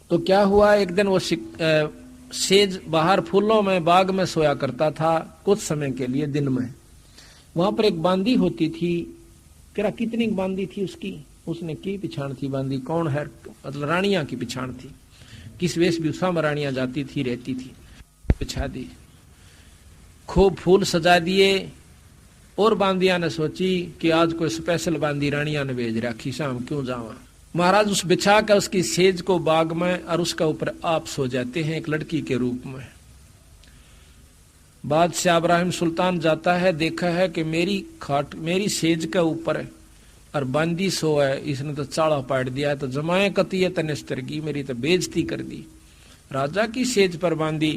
तो क्या हुआ, एक दिन वो सेज बाहर फूलों में बाग में सोया करता था कुछ समय के लिए दिन में। वहां पर एक बांदी होती थी, तेरा कितनी बांदी थी उसकी, उसने की पिछाण थी बांदी, कौन है मतलब रानियां की पिछाण थी, किस वेशभूषा में रानियां जाती थी रहती थी, बिछा दी, खूब फूल सजा दिए। और बांदिया ने सोची कि आज कोई स्पेशल बांदी रानियां ने भेज रखी, शाम क्यों जावा। महाराज उस बिछा कर उसकी सेज को बाग में और उसका ऊपर आप सो जाते हैं एक लड़की के रूप में। बादशाह इब्राहिम सुल्तान जाता है, देखा है कि मेरी खाट मेरी सेज के ऊपर और बांदी सो है, इसने तो चाड़ा पाट दिया है, तो जमाए कतियत निस्तर की, मेरी तो बेइज्जती कर दी। राजा की सेज पर बांदी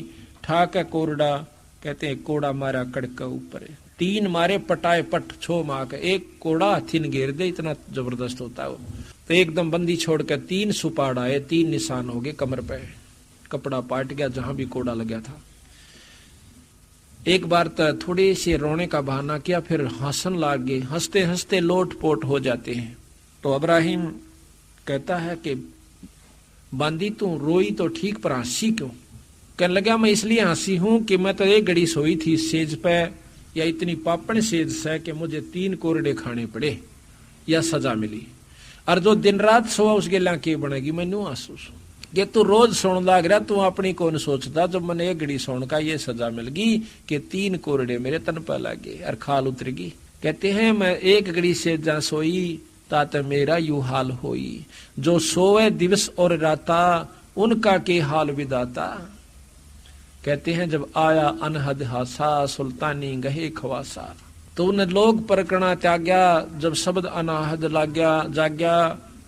ठाक है कोरडा, कहते हैं कोड़ा मारा कड़क के ऊपर, 3 मारे पटाए पट छो माँ का, एक कोड़ा हाथी ने घेर दे, इतना जबरदस्त होता है वो। तो एकदम बंदी छोड़कर 3 सुपाड़ आए, 3 निशान हो गए कमर पे, कपड़ा पाट गया जहां भी कोड़ा लगा था। एक बार तो थोड़ी सी रोने का बहाना किया, फिर हंसन लाग गए, हंसते हंसते लोट पोट हो जाते हैं। तो इब्राहिम कहता है कि बांदी तू रोई तो ठीक पर हंसी क्यों? कहने लगा मैं इसलिए हंसी हूं कि मैं तो एक घड़ी सोई थी सेज पे, या इतनी पापड़ सेज से कि मुझे 3 कोरडे खाने पड़े या सजा मिली, और जो दिन रात सोआ उस गेला के बनेगी। मैनू आंसू ये तू रोज सोन लाग रहा, तू अपनी कौन सोचता जब मैंने एक घड़ी सोन का ये सजा मिल गई कि 3 कोरडे मेरे तन पर लगे और खाल उतरेगी। कहते हैं मैं एक घड़ी से जा सोई तात मेरा यू हाल होई, जो सोए दिवस और राता उनका के हाल विदाता। कहते हैं जब आया अनहद हासा सुल्तानी गहे खवासा, तो उन लोग परकना त्याग्या, जब शब्द अनाहद लाग्या जाग्या,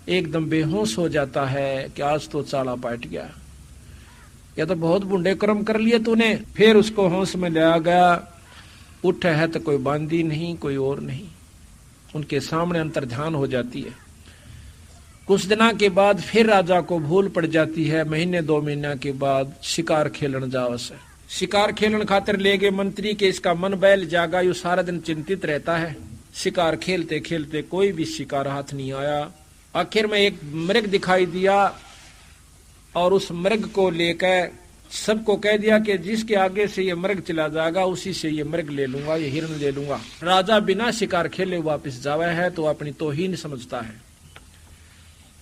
एकदम बेहोश हो जाता है कि आज तो चाला पाट गया, या तो बहुत बुंडे कर्म कर लिए तूने। फिर उसको होश में लिया गया, उठ है तो कोई बांदी नहीं कोई और नहीं, उनके सामने अंतर ध्यान हो जाती है। कुछ दिनों के बाद फिर राजा को भूल पड़ जाती है। महीने 2 महीना के बाद शिकार खेलन जाओ से। शिकार खेलन खातिर ले गए मंत्री के, इसका मन बैल जागा, यू सारा दिन चिंतित रहता है। शिकार खेलते खेलते कोई भी शिकार हाथ नहीं आया। आखिर में एक मृग दिखाई दिया और उस मृग को लेकर सबको कह दिया कि जिसके आगे से ये मृग चला जाएगा उसी से ये मृग ले लूंगा, ये हिरण ले लूंगा। राजा बिना शिकार खेले वापस जावा है तो अपनी तौहीन समझता है।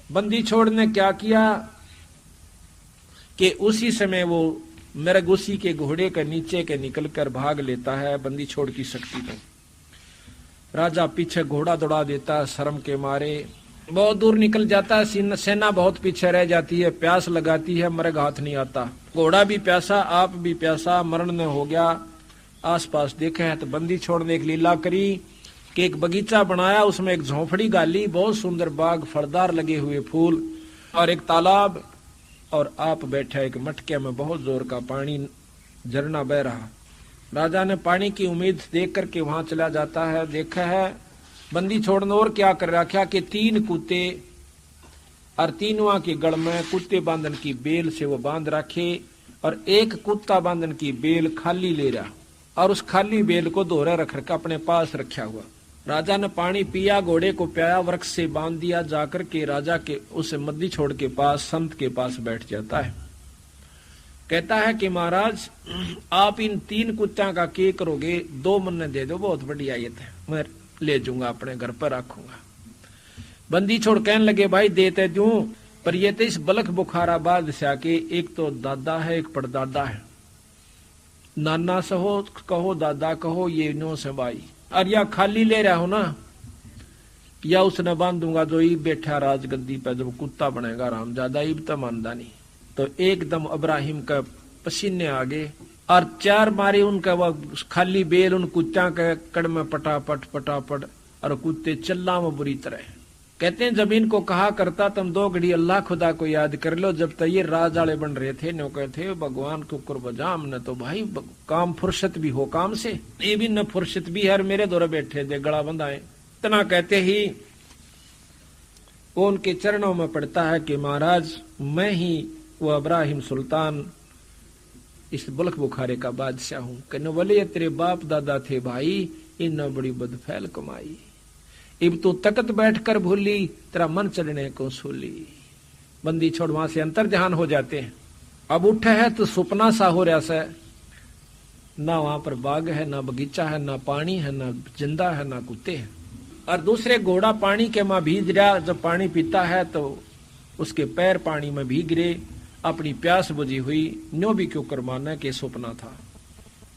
बंदी छोड़ ने क्या किया कि उसी समय वो मृग उसी के घोड़े के नीचे के निकलकर भाग लेता है। बंदी छोड़ की शक्ति को राजा पीछे घोड़ा दौड़ा देता है। शर्म के मारे बहुत दूर निकल जाता है। सेना बहुत पीछे रह जाती है, प्यास लगाती है, मृग हाथ नहीं आता। घोड़ा भी प्यासा, आप भी प्यासा, मरण न हो गया। आसपास देखे है तो बंदी छोड़ ने एक लीला करी कि एक बगीचा बनाया, उसमें एक झोंपड़ी गाली, बहुत सुंदर बाग, फलदार लगे हुए फूल और एक तालाब, और आप बैठे एक मटके में बहुत जोर का पानी झरना बह रहा। राजा ने पानी की उम्मीद देख करके वहां चला जाता है। देखा है बंदी छोड़ने और क्या कर रखा कि 3 कुत्ते और तीनों के गल में कुत्ते बांधन की बेल से वो बांध रखे और एक कुत्ता बांधन की बेल खाली ले रहा और उस खाली बेल को दोहरा रख रखा अपने पास रखा हुआ। राजा ने पानी पिया, घोड़े को प्याया, वृक्ष से बांध दिया। जाकर के राजा के उस बंदी छोड़ के पास, संत के पास बैठ जाता है। कहता है कि महाराज आप इन 3 कुत्तों का क्या करोगे? 2 मन दे दो, बहुत बढ़िया ये थे, मैं ले जाऊंगा अपने घर पर रखूंगा। बंदी छोड़ कहने लगे भाई देते दूं, पर ये तो इस बलख बुखाराबाद से आके एक तो दादा है एक परदादा है, नाना सहो कहो दादा कहो, ये नो से भाई, और या खाली ले रहा हो ना, या उसने बांधूंगा जो ई बैठा राजगद्दी पे, जब कुत्ता बनेगा रामजादा, ईब तो मानदा नहीं। तो एकदम इब्राहिम का पसीने आ गए और 4 मारे उनका वो खाली बेल उन कुत्ता के कड़ में पटापट पटापट, और कुत्ते चिल्ला में बुरी तरह। कहते हैं जब इनको कहा करता तुम 2 घड़ी अल्लाह खुदा को याद कर लो, जब तक ये राज वाले बन रहे थे नो कहते भगवान को कुर्बजाम न, तो भाई काम फुर्सत भी हो काम से, ये भी न फुर्सत भी है, मेरे दौरे बैठे थे गला बंधाए। इतना कहते ही वो उनके चरणों में पड़ता है कि महाराज मैं ही वो इब्राहिम सुल्तान इस बुलख बुखारे का बादशाह हूं। कहने वाले तेरे बाप दादा थे भाई, इन बड़ी बदफैल कमाई, इब तू तकत बैठकर भूली, तेरा मन चढ़ने को सूली। बंदी छोड़ वहां से अंतर ध्यान हो जाते हैं। अब उठे है तो सुपना सा हो रहा से, ना वहां पर बाग है, ना बगीचा है, ना पानी है, ना जिंदा है, ना कुत्ते हैं। और दूसरे घोड़ा पानी के मां भीज रहा, जब पानी पीता है तो उसके पैर पानी में भीग रहे, अपनी प्यास बुझी हुई, न्यो भी क्यों कर माना कि सपना था।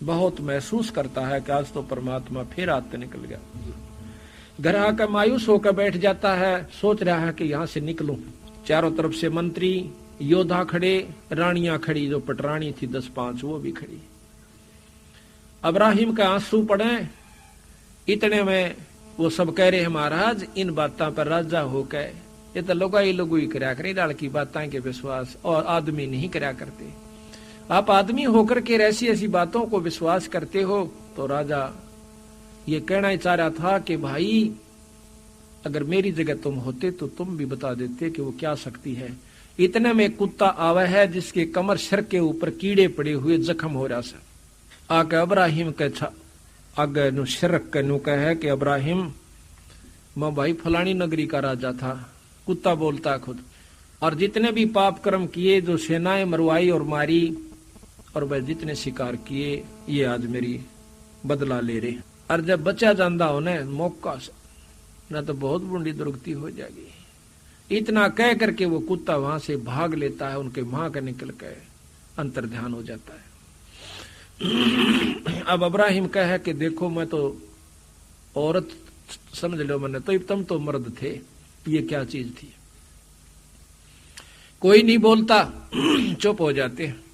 बहुत महसूस करता है कि आज तो परमात्मा फिर आते निकल गया। घर आकर मायूस होकर बैठ जाता है, सोच रहा है कि यहां से निकलूं। चारों तरफ से मंत्री योद्धा खड़े, रानियां खड़ी, जो पटरानी थी 10-5 वो भी खड़ी। इब्राहिम का आंसू पड़े, इतने में वो सब कह रहे हैं महाराज इन बातों पर राजा होकर, ये तो लोगों ही करया करे डाल की बातें के विश्वास, और आदमी नहीं करया करते। आप आदमी होकर के ऐसी ऐसी बातों को विश्वास करते हो। तो राजा ये कहना ही चाह रहा था कि भाई अगर मेरी जगह तुम होते तो तुम भी बता देते कि वो क्या शक्ति है। इतने में कुत्ता आवा है जिसके कमर सर के ऊपर कीड़े पड़े हुए जख्म हो रहा सा, आके इब्राहिम के आगे नु शिरक के नु कहे कि इब्राहिम मैं भाई फलानी नगरी का राजा था। कुत्ता बोलता है खुद, और जितने भी पाप कर्म किए, जो सेनाएं मरवाई और मारी, और वह जितने शिकार किए, ये आज मेरी बदला ले रहे। और जब बचा जाता हो न मौका से, न तो बहुत बुरी दुर्गति हो जाएगी। इतना कह करके वो कुत्ता वहां से भाग लेता है, उनके मां का निकल कर अंतर ध्यान हो जाता है। अब इब्राहिम कहे कि देखो मैं तो औरत समझ लो मैंने, तो तुम तो मर्द थे, ये क्या चीज थी। कोई नहीं बोलता, चुप हो जाते हैं।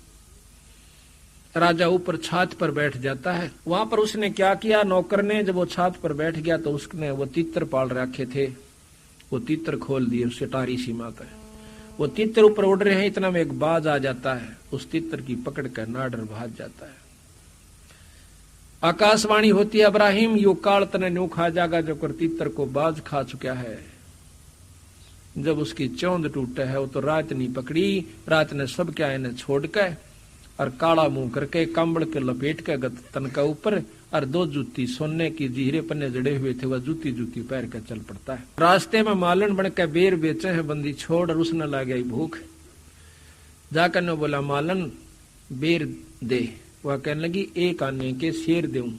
राजा ऊपर छात पर बैठ जाता है। वहां पर उसने क्या किया, नौकर ने जब वो छात पर बैठ गया तो उसने वो तीतर पाल रखे थे, वो तीतर खोल दिए, उससे टारी सी माता है। वो तीतर ऊपर उड़ रहे हैं, इतना में एक बाज आ जाता है, उस तीतर की पकड़ कर नाडर भाग जाता है। आकाशवाणी होती है, इब्राहिम यू काल तने न्यू खा जागा, जो कर तीतर को बाज खा चुका है। जब उसकी चौंध टूटे है वो तो रात नहीं पकड़ी, रात ने सब क्या इन्हें छोड़ के और काला मुंह करके कंबल के लपेट के तन का ऊपर और 2 जूती सोने की जीरे पन्ने जड़े हुए थे, वह जूती पहन के चल पड़ता है। रास्ते में मालन बन के बेर बेचे हैं बंदी छोड़, और उसने ला गई भूख। जाकर ने बोला मालन बेर दे, वह कहने लगी 1 आने के शेर दूं।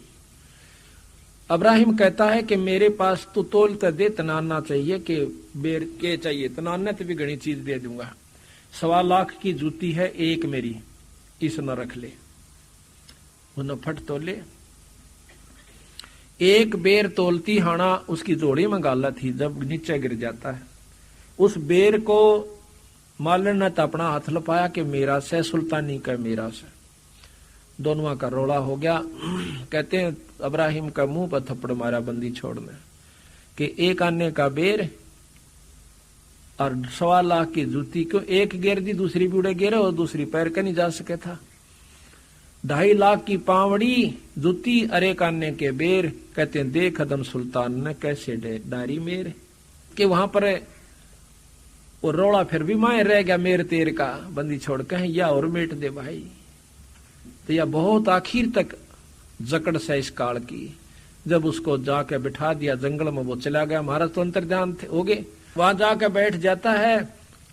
अब्राहिम कहता है कि मेरे पास तो तोल कर दे, तनाना चाहिए कि बेर के चाहिए, तनाना तो भी घनी चीज दे दूंगा। 1.25 लाख की जूती है एक मेरी, इस न रख ले। उन्हें फट तोले, 1 बेर तोलती हाना उसकी जोड़ी में गाला थी, जब नीचे गिर जाता है उस बेर को मालन ने तो अपना हाथ लपाया कि मेरा से, सुल्तानी का मेरा से, दोनों का रोड़ा हो गया। कहते हैं अब्राहिम का मुंह पर थप्पड़ मारा बंदी छोड़ने कि 1 आने का बेर और 1.25 लाख की जूती, क्यों एक गेर दी दूसरी भी उड़े गेरे और दूसरी पैर का नहीं जा सके था। 2.5 लाख की पावड़ी जूती और 1 आने के बेर। कहते हैं देख खदम सुल्तान ने कैसे डारी मेर, कि वहां पर वो रोड़ा फिर भी माए रह गया मेर तेर का। बंदी छोड़ कहें या और मेट दे भाई। तो यह बहुत आखिर तक जकड़ से इस काल की। जब उसको जाके बिठा दिया जंगल में, वो चला गया, महाराज तो अंतर्ध्यान हो गए, वहां जाके बैठ जाता है।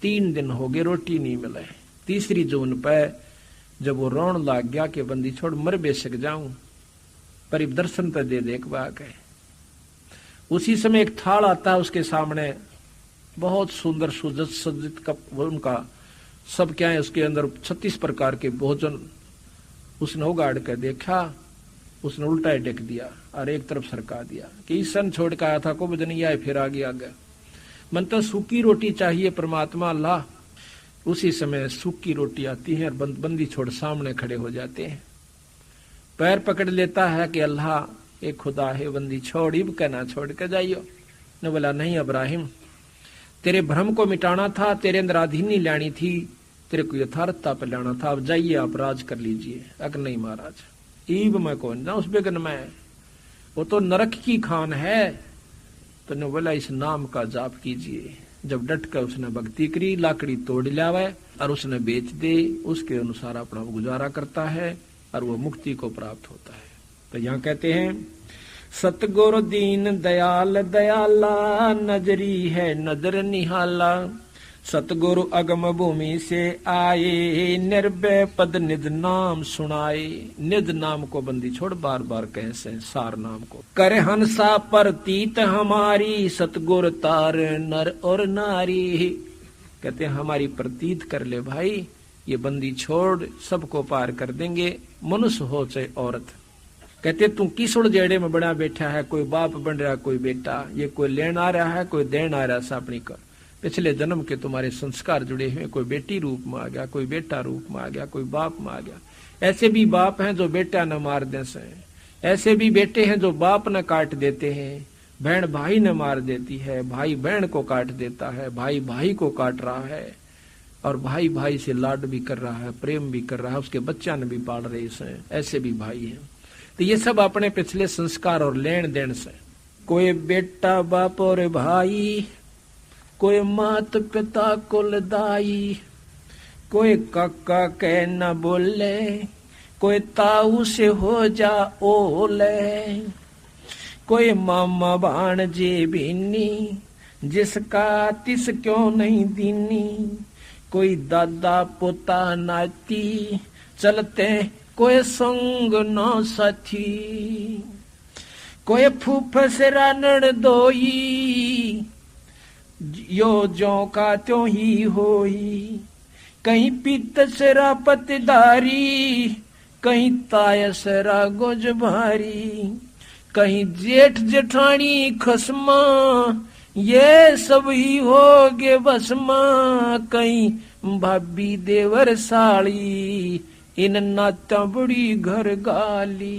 3 दिन हो गए, रोटी नहीं मिले। 3री जून पे जब वो रोन लाग गया कि बंदी छोड़ मर बेशक जाऊं, पर दर्शन तो दे देख बाक है। उसी समय एक थाल आता है उसके सामने, बहुत सुंदर सुजत सज्जित कप उनका सब क्या है, उसके अंदर 36 प्रकार के भोजन। उसने उगाड़ कर देखा, उसने उल्टा टेक दिया और एक तरफ सरका दिया कि इस सन छोड़ के आया था को बद नहीं आए, फिर आगे आ गया। मन तो सूखी रोटी चाहिए परमात्मा अल्लाह। उसी समय सूखी रोटी आती है और बंदी छोड़ सामने खड़े हो जाते हैं। पैर पकड़ लेता है कि अल्लाह एक खुदा है, बंदी छोड़ इब कहना छोड़ के जाइयो। ने बोला नहीं अब्राहिम, तेरे भ्रम को मिटाना था, तेरे अंदर आधीनी लानी थी, तेरे को यथार्थता पर लाना था। अब जाइए आप राज कर लीजिए। अगर नहीं महाराज ईब मैं कौन जा उस बेगन में, वो तो नरक की खान है। तो ने बोला इस नाम का जाप कीजिए। जब डट कर उसने भक्ति करी, लाकड़ी तोड़ लावे और उसने बेच दे, उसके अनुसार अपना गुजारा करता है और वो मुक्ति को प्राप्त होता है। तो यहाँ कहते हैं सतगुरु दीन दयाल दयाला, नजरी है नजर निहाला। सतगुरु अगम भूमि से आए, निर्भय पद निज नाम सुनाए। निज नाम को बंदी छोड़ बार बार कहे से सार नाम को। करे हंसा प्रतीत हमारी, सतगुरु तार नर और नारी। कहते हैं हमारी प्रतीत कर ले भाई, ये बंदी छोड़ सबको पार कर देंगे, मनुष्य हो चाहे औरत। कहते तू किस उड़जेड़े में बड़ा बैठा है, कोई बाप बन रहा कोई बेटा, ये कोई लेन आ रहा है कोई देन आ रहा है। अपनी कर पिछले जन्म के तुम्हारे संस्कार जुड़े हुए, कोई बेटी रूप में आ गया, कोई बेटा रूप में आ गया, कोई बाप में आ गया। ऐसे भी बाप हैं जो बेटा न मार दे से, ऐसे भी बेटे हैं जो बाप न काट देते हैं, बहन भाई न मार देती है, भाई बहन को काट देता है, भाई भाई को काट रहा है, और भाई भाई से लाड भी कर रहा है, प्रेम भी कर रहा है, उसके बच्चा ने भी पाल रहे हैं। ऐसे भी भाई हैं। तो ये सब अपने पिछले संस्कार और लेन देन से। कोई बेटा बाप और भाई, कोई मात पिता कुलदाई, कोई काका कह न बोले, कोई ताऊ से हो जा ओले, कोई मामा भाणजे बीनी, जिसका तिस क्यों नहीं दीनी, कोई दादा पोता नाती, चलते कोई संग न साथी, कोई फूफस रानड़ दोई, यो जो का त्यों ही होई, कहीं पितसरा पतदारी, कहीं तायसरा गोज भारी, कहीं जेठ जेठानी खसमा, ये सब ही हो गे बसमा, कहीं भाभी देवर साली, इन नाता बड़ी घर गाली।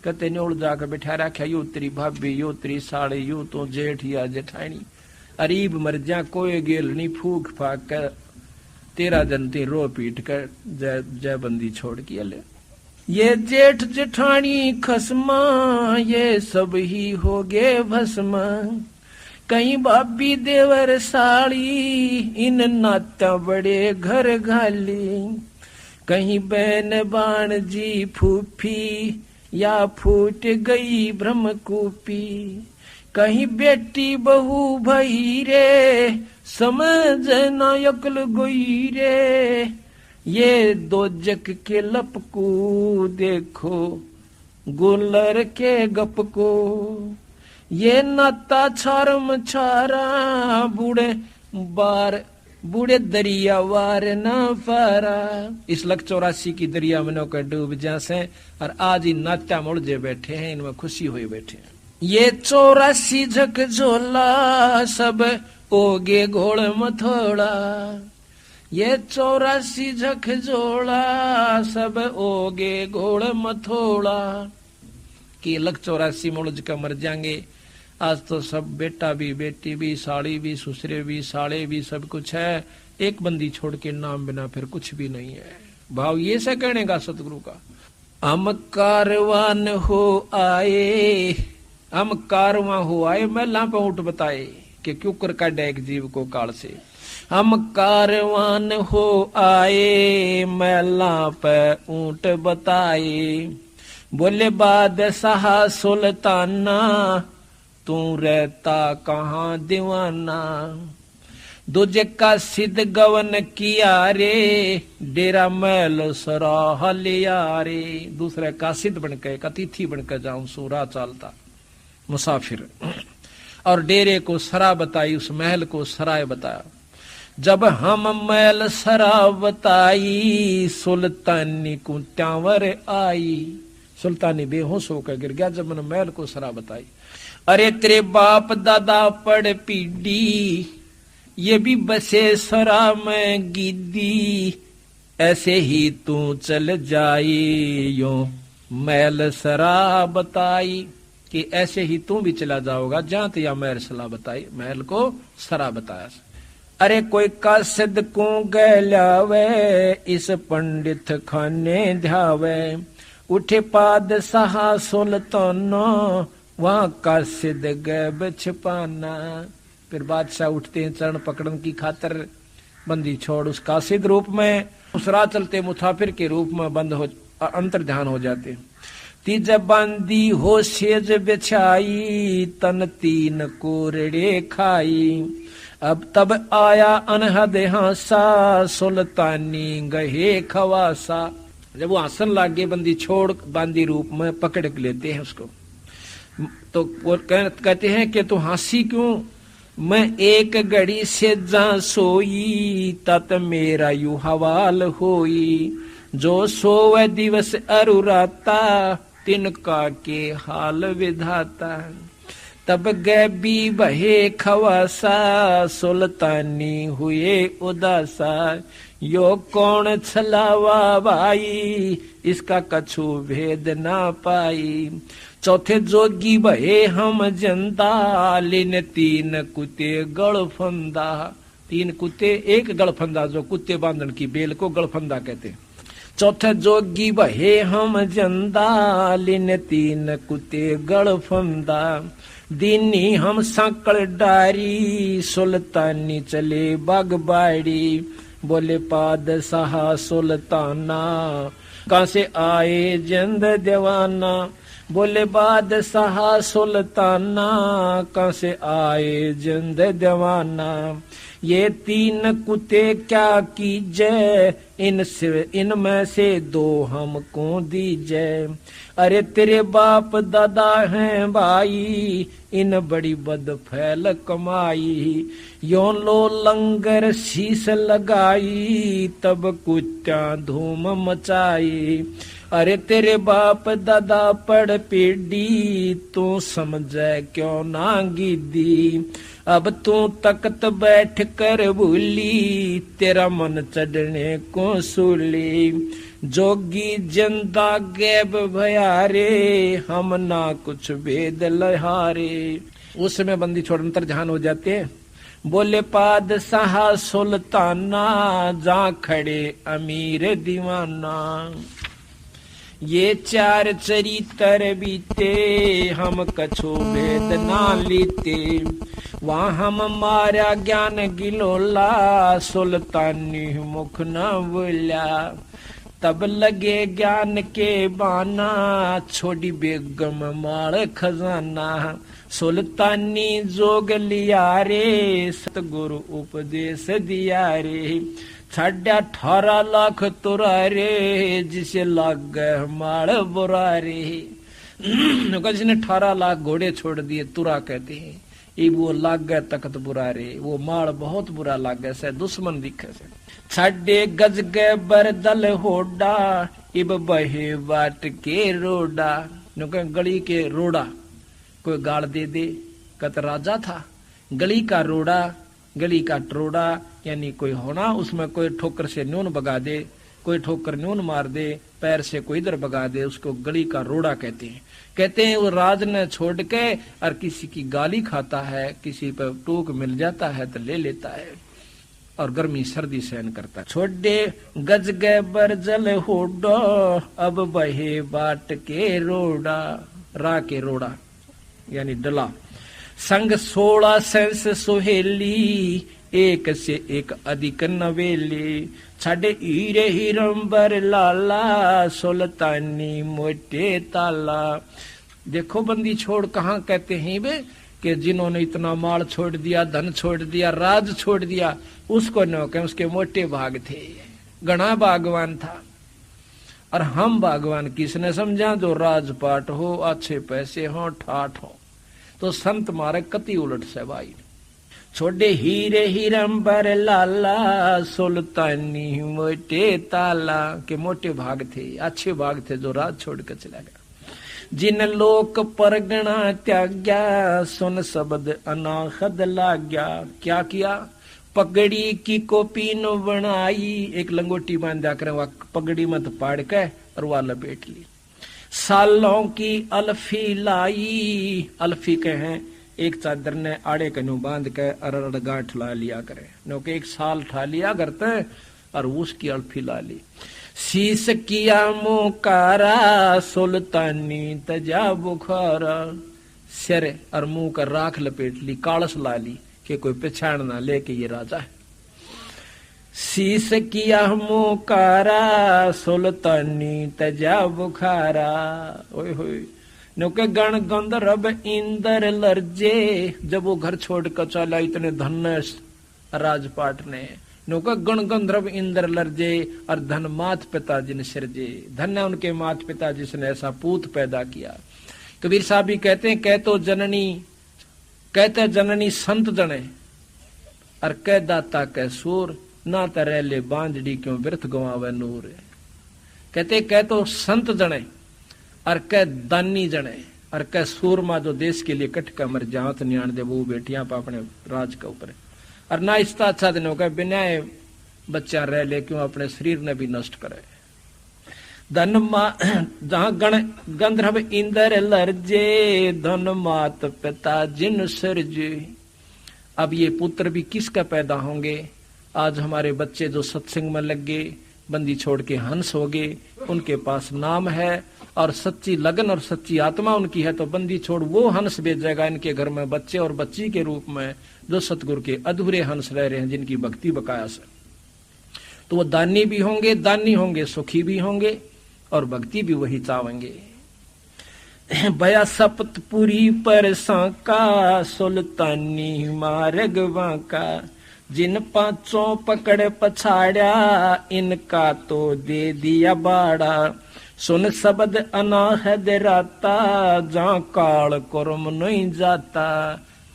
कहते ने उड़ जाकर बैठा रखा, यो तेरी भाभी, यो तेरी साली, यो तो जेठ या जेठानी। अरीब मर जा कोई गेल नहीं, फूक फाक कर 13 जनती रो पीट कर जय बंदी छोड़ के ले। ये जेठ जेठानी खसमा, ये सब ही हो गे भस्मा, कहीं भाभी देवर साड़ी इन नाता बड़े घर घाली, कहीं बहन बाण जी फूफी या फूट गई ब्रह्मकूपी, कहीं बेटी बहू भई रे समझ न अकल गोई रे, ये दो जग के लपकू देखो गुलर के गप को, ये नाता छारम छारा बूढ़े दरिया वार न पारा। इस लख 84 की दरिया में नौकर डूब जासे और आज ही नात्या मुड़जे बैठे हैं, इनमें खुशी हुए बैठे हैं। ये 84 झक झोला सब ओगे घोड़ मथोड़ा, ये 84 झक झोला सब ओगे घोड़ मथोड़ा। कि लख 84 मुड़ज का मर जाएंगे। आज तो सब बेटा भी बेटी भी साड़ी भी ससुरे भी साड़े भी सब कुछ है, एक बंदी छोड़ के नाम बिना फिर कुछ भी नहीं है। भाव ये से कहने का सतगुरु का, हम कारवान हो आए, हम कारवां हो आए महला पे ऊँट बताए कि क्यों कर काटे एक जीव को काल से। हम कारवान हो आए महला पे ऊँट बताए, बोले बादशाह सुल्ताना तू रहता कहाँ दीवाना, दूजे का सिद्ध गवन किया रे डेरा महल सराह लिया रे। दूसरे का सिद्ध बनकर एक अतिथि बनकर जाऊं सूरा चालता मुसाफिर, और डेरे को सरा बताई, उस महल को सराय बताया। जब हम महल सरा बताई सुल्तानी को त्यावर आई, सुल्तानी बेहोश होकर गिर गया जब मैंने महल को सरा बताई। अरे तेरे बाप दादा पड़ पीडी ये भी बसे सरा में गिद्दी, ऐसे ही तू चल जाई यो महल सरा बताई, कि ऐसे ही तू भी चला जाओगा जहां या महल सरा बताई, महल को सरा बताया। अरे कोई कासिद को गैलावे इस पंडित खाने ध्यावे, उठे पादशाह सुल्ताना वहां कासिद गैब छिपाना। फिर बादशाह उठते हैं चरण पकड़न की खातर, बंदी छोड़ उस कासिद रूप में उस राह चलते मुसाफिर के रूप में बंद हो अंतर ध्यान हो जाते। तीज बंदी हो सेज बिछाई तन तीन कोरड़े खाई, अब तब आया अनहद हासा सुल्तानी गहे खवासा। जब वो आसन लागे बंदी छोड़ बांदी रूप में पकड़ लेते हैं उसको, तो वो कहते हैं कि तू हंसी क्यों, मैं एक घड़ी से जा सोई तत मेरा यू हवाल होई, जो सोवे दिवस अरुराता तिनका के हाल विधाता। तब गैबी बहे खवासा सुल्तानी हुए उदासा, यो कौन छलावा भाई इसका कछु भेद ना पाई। चौथे जोगी बहे हम जनता लेने तीन कुत्ते गड़फंदा, तीन कुत्ते एक गड़फंदा, जो कुत्ते बांधन की बेल को गड़फंदा कहते। चौथे जोगी बहे हम जनता लेने तीन कुत्ते गड़फंदा, दीनी हम सांकड़ डारी सुल्तानी चले बागबाड़ी। बोले पादशाह सुल्ताना कहाँ से आए जिंद दीवाना, बोले बादशाह सुल्ताना कहाँ से आए जिंद दीवाना। ये तीन कुत्ते क्या कीजिए इनमें से दो हमको दीजिए। अरे तेरे बाप दादा हैं भाई इन बड़ी बद फैल कमाई, यो लो लंगर शीश लगाई तब कुत्ता धूम मचाई। अरे तेरे बाप दादा पड़ पीड़ी तू समझे क्यों ना गिद्दी, अब तू तख्त बैठ कर भूली तेरा मन चढ़ने को सूली। जोगी जनता गैब भयारे हम ना कुछ भेद लहारे। उस समय बंदी छोड़ अंतर ध्यान हो जाते हैं। बोले पादशाह सुल्ताना जा खड़े अमीर दीवाना, ये चार चरित्र बीते हम कछु भेद ना लीते। वहाँ हम मारा ज्ञान गिलोला, सुल्तानी मुख न बोला। तब लगे ज्ञान के बाना, छोड़ी बेगम माल खजाना। सुल्तानी जोग लिया रे, सतगुरु उपदेश दिया रे। 18.5 लाख तुरा रे, जिसे लग माल बुरा रे। जिसने 18 लाख घोड़े छोड़ दिए तुरा कहते हैं। इब वो लाग गए तख्त बुरा रे, वो माल बहुत बुरा लाग गए से दुश्मन दिखे से। 6 गज गए बरदल होडा, इब बहे बाट के रोडा। गली के रोडा कोई गाड़ दे दे, कत राजा था। गली का रोडा, गली का टरोडा, यानी कोई होना उसमें कोई ठोकर से न्यून बगा दे, कोई ठोकर न्यून मार दे, पैर से कोई इधर बगा दे, उसको गली का रोड़ा कहते हैं। कहते हैं वो राज ने छोड़ के और किसी की गाली खाता है, किसी पर टोक मिल जाता है तो ले लेता है और गर्मी सर्दी सहन करता है। छोड़े गज गए बरजल होडो, अब बहे बाट के रोड़ा। रा के रोड़ा यानी डला। संग 16 सेंस सुहेली, एक से एक अधिक नवेली। छाडे हीरे हिरंबर लाला, सुल्तानी मोटे ताला। देखो बंदी छोड़ कहाँ कहते हैं वे कि जिन्होंने इतना माल छोड़ दिया, धन छोड़ दिया, राज छोड़ दिया, उसको न कहें, उसके मोटे भाग थे। घना भागवान था। और हम भागवान किसने समझा? जो राजपाट हो, अच्छे पैसे हो, ठाठ हो। तो संत मारे कति उलट से भाई। छोड़े हीरे हिरंबर लाला, सुल्तानी मोटे ताला। के मोटे भाग थे, अच्छे भाग थे, जो राज छोड़ कर चला गया। जिन लोक परगना त्याग्या, सुन शब्द अनाहद लाग्या। क्या किया? पगड़ी की कोपी न बनाई, एक लंगोटी बांधा कर वह पगड़ी मत पाड़ के और वह लपेट ली। सालों की अल्फी लाई, अल्फी के हैं एक चादर ने आड़े कन्यू बांध के अरड़ गांठ ला लिया करे, नो के 1 साल ठा लिया करते और उसकी अल्फी ला ली। शीश किया मुकारा, सुल्तानी तजा बुखारा। सिर और मुंह का राख लपेट ली, कालस ला ली कि कोई पहचान ना ले कि ये राजा है। शीश किया मुकारा, सुल्तानी तजा बुखारा। ओए होए नौके गण गंधर्व इंदर लर्जे। जब वो घर छोड़ कर चला इतने धन्य राजपाट ने, नौका गण गंधर्व इंदर लर्जे, और धन मात पिता जिन सिरजे। धन्य उनके मात पिता जिसने ऐसा पूत पैदा किया। कबीर साहब भी कहते हैं, कहते जननी संत जने, और कह दाता कह सूर, ना तरह ले बांझड़ी क्यों व्यर्थ गवावे नूर। कहते कह तो संत जने, और कह दानी जने, और कह सूरमा जो देश के लिए कट कर मर जात न्याण दे वो बेटियां पा अपने राज के ऊपर। और ना इसका अच्छा दिन होगा बिना बच्चा रह ले क्यों अपने शरीर ने भी नष्ट करे। धन जहां गण गंधर्व इंदर लर्जे, धन मात पिता जिन सरजे। अब ये पुत्र भी किसका पैदा होंगे? आज हमारे बच्चे जो सत्संग में लग गए, बंदी छोड़ के हंस हो गए, उनके पास नाम है और सच्ची लगन और सच्ची आत्मा उनकी है, तो बंदी छोड़ वो हंस भेजेगा इनके घर में बच्चे और बच्ची के रूप में, जो सतगुरु के अधूरे हंस रह रहे हैं, जिनकी भक्ति बकाया से। तो वो दानी भी होंगे, सुखी भी होंगे और भक्ति भी वही चावेंगे। भया सप्तपुरी पर सांका, सुल्तानी मार्ग वांका। जिन 5 पकड़ पछाड़ा, इनका तो दे दिया बाड़ा। सुन शब्द अनाहद राता, जहाँ काल कर्म नहीं जाता।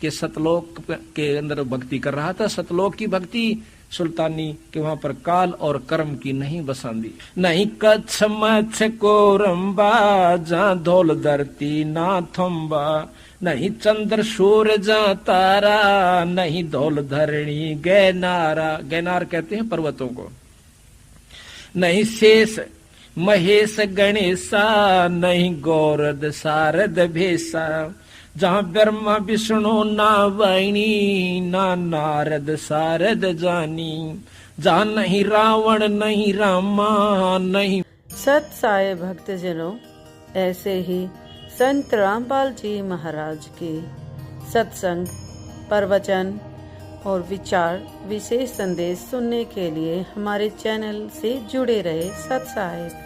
के सतलोक के अंदर भक्ति कर रहा था, सतलोक की भक्ति सुल्तानी के वहां पर काल और कर्म की नहीं बसांदी। नहीं कच्छ मच्छ को रंबा, जहाँ धोल धरती ना थम्बा। नहीं चंद्र सूर्य जहाँ तारा, नहीं धोल धरणी गैनारा। गैनार कहते हैं पर्वतों को। नहीं शेष महेश गणेशा, नहीं गौरद सारद भेसा। जहाँ ब्रह्मा विष्णु ना वाणी, ना नारद सारद जानी। जहाँ नहीं रावण नहीं रामा, नहीं। सत साई भक्तजनों, ऐसे ही संत रामपाल जी महाराज के सत्संग प्रवचन और विचार विशेष संदेश सुनने के लिए हमारे चैनल से जुड़े रहे। सत साहिब।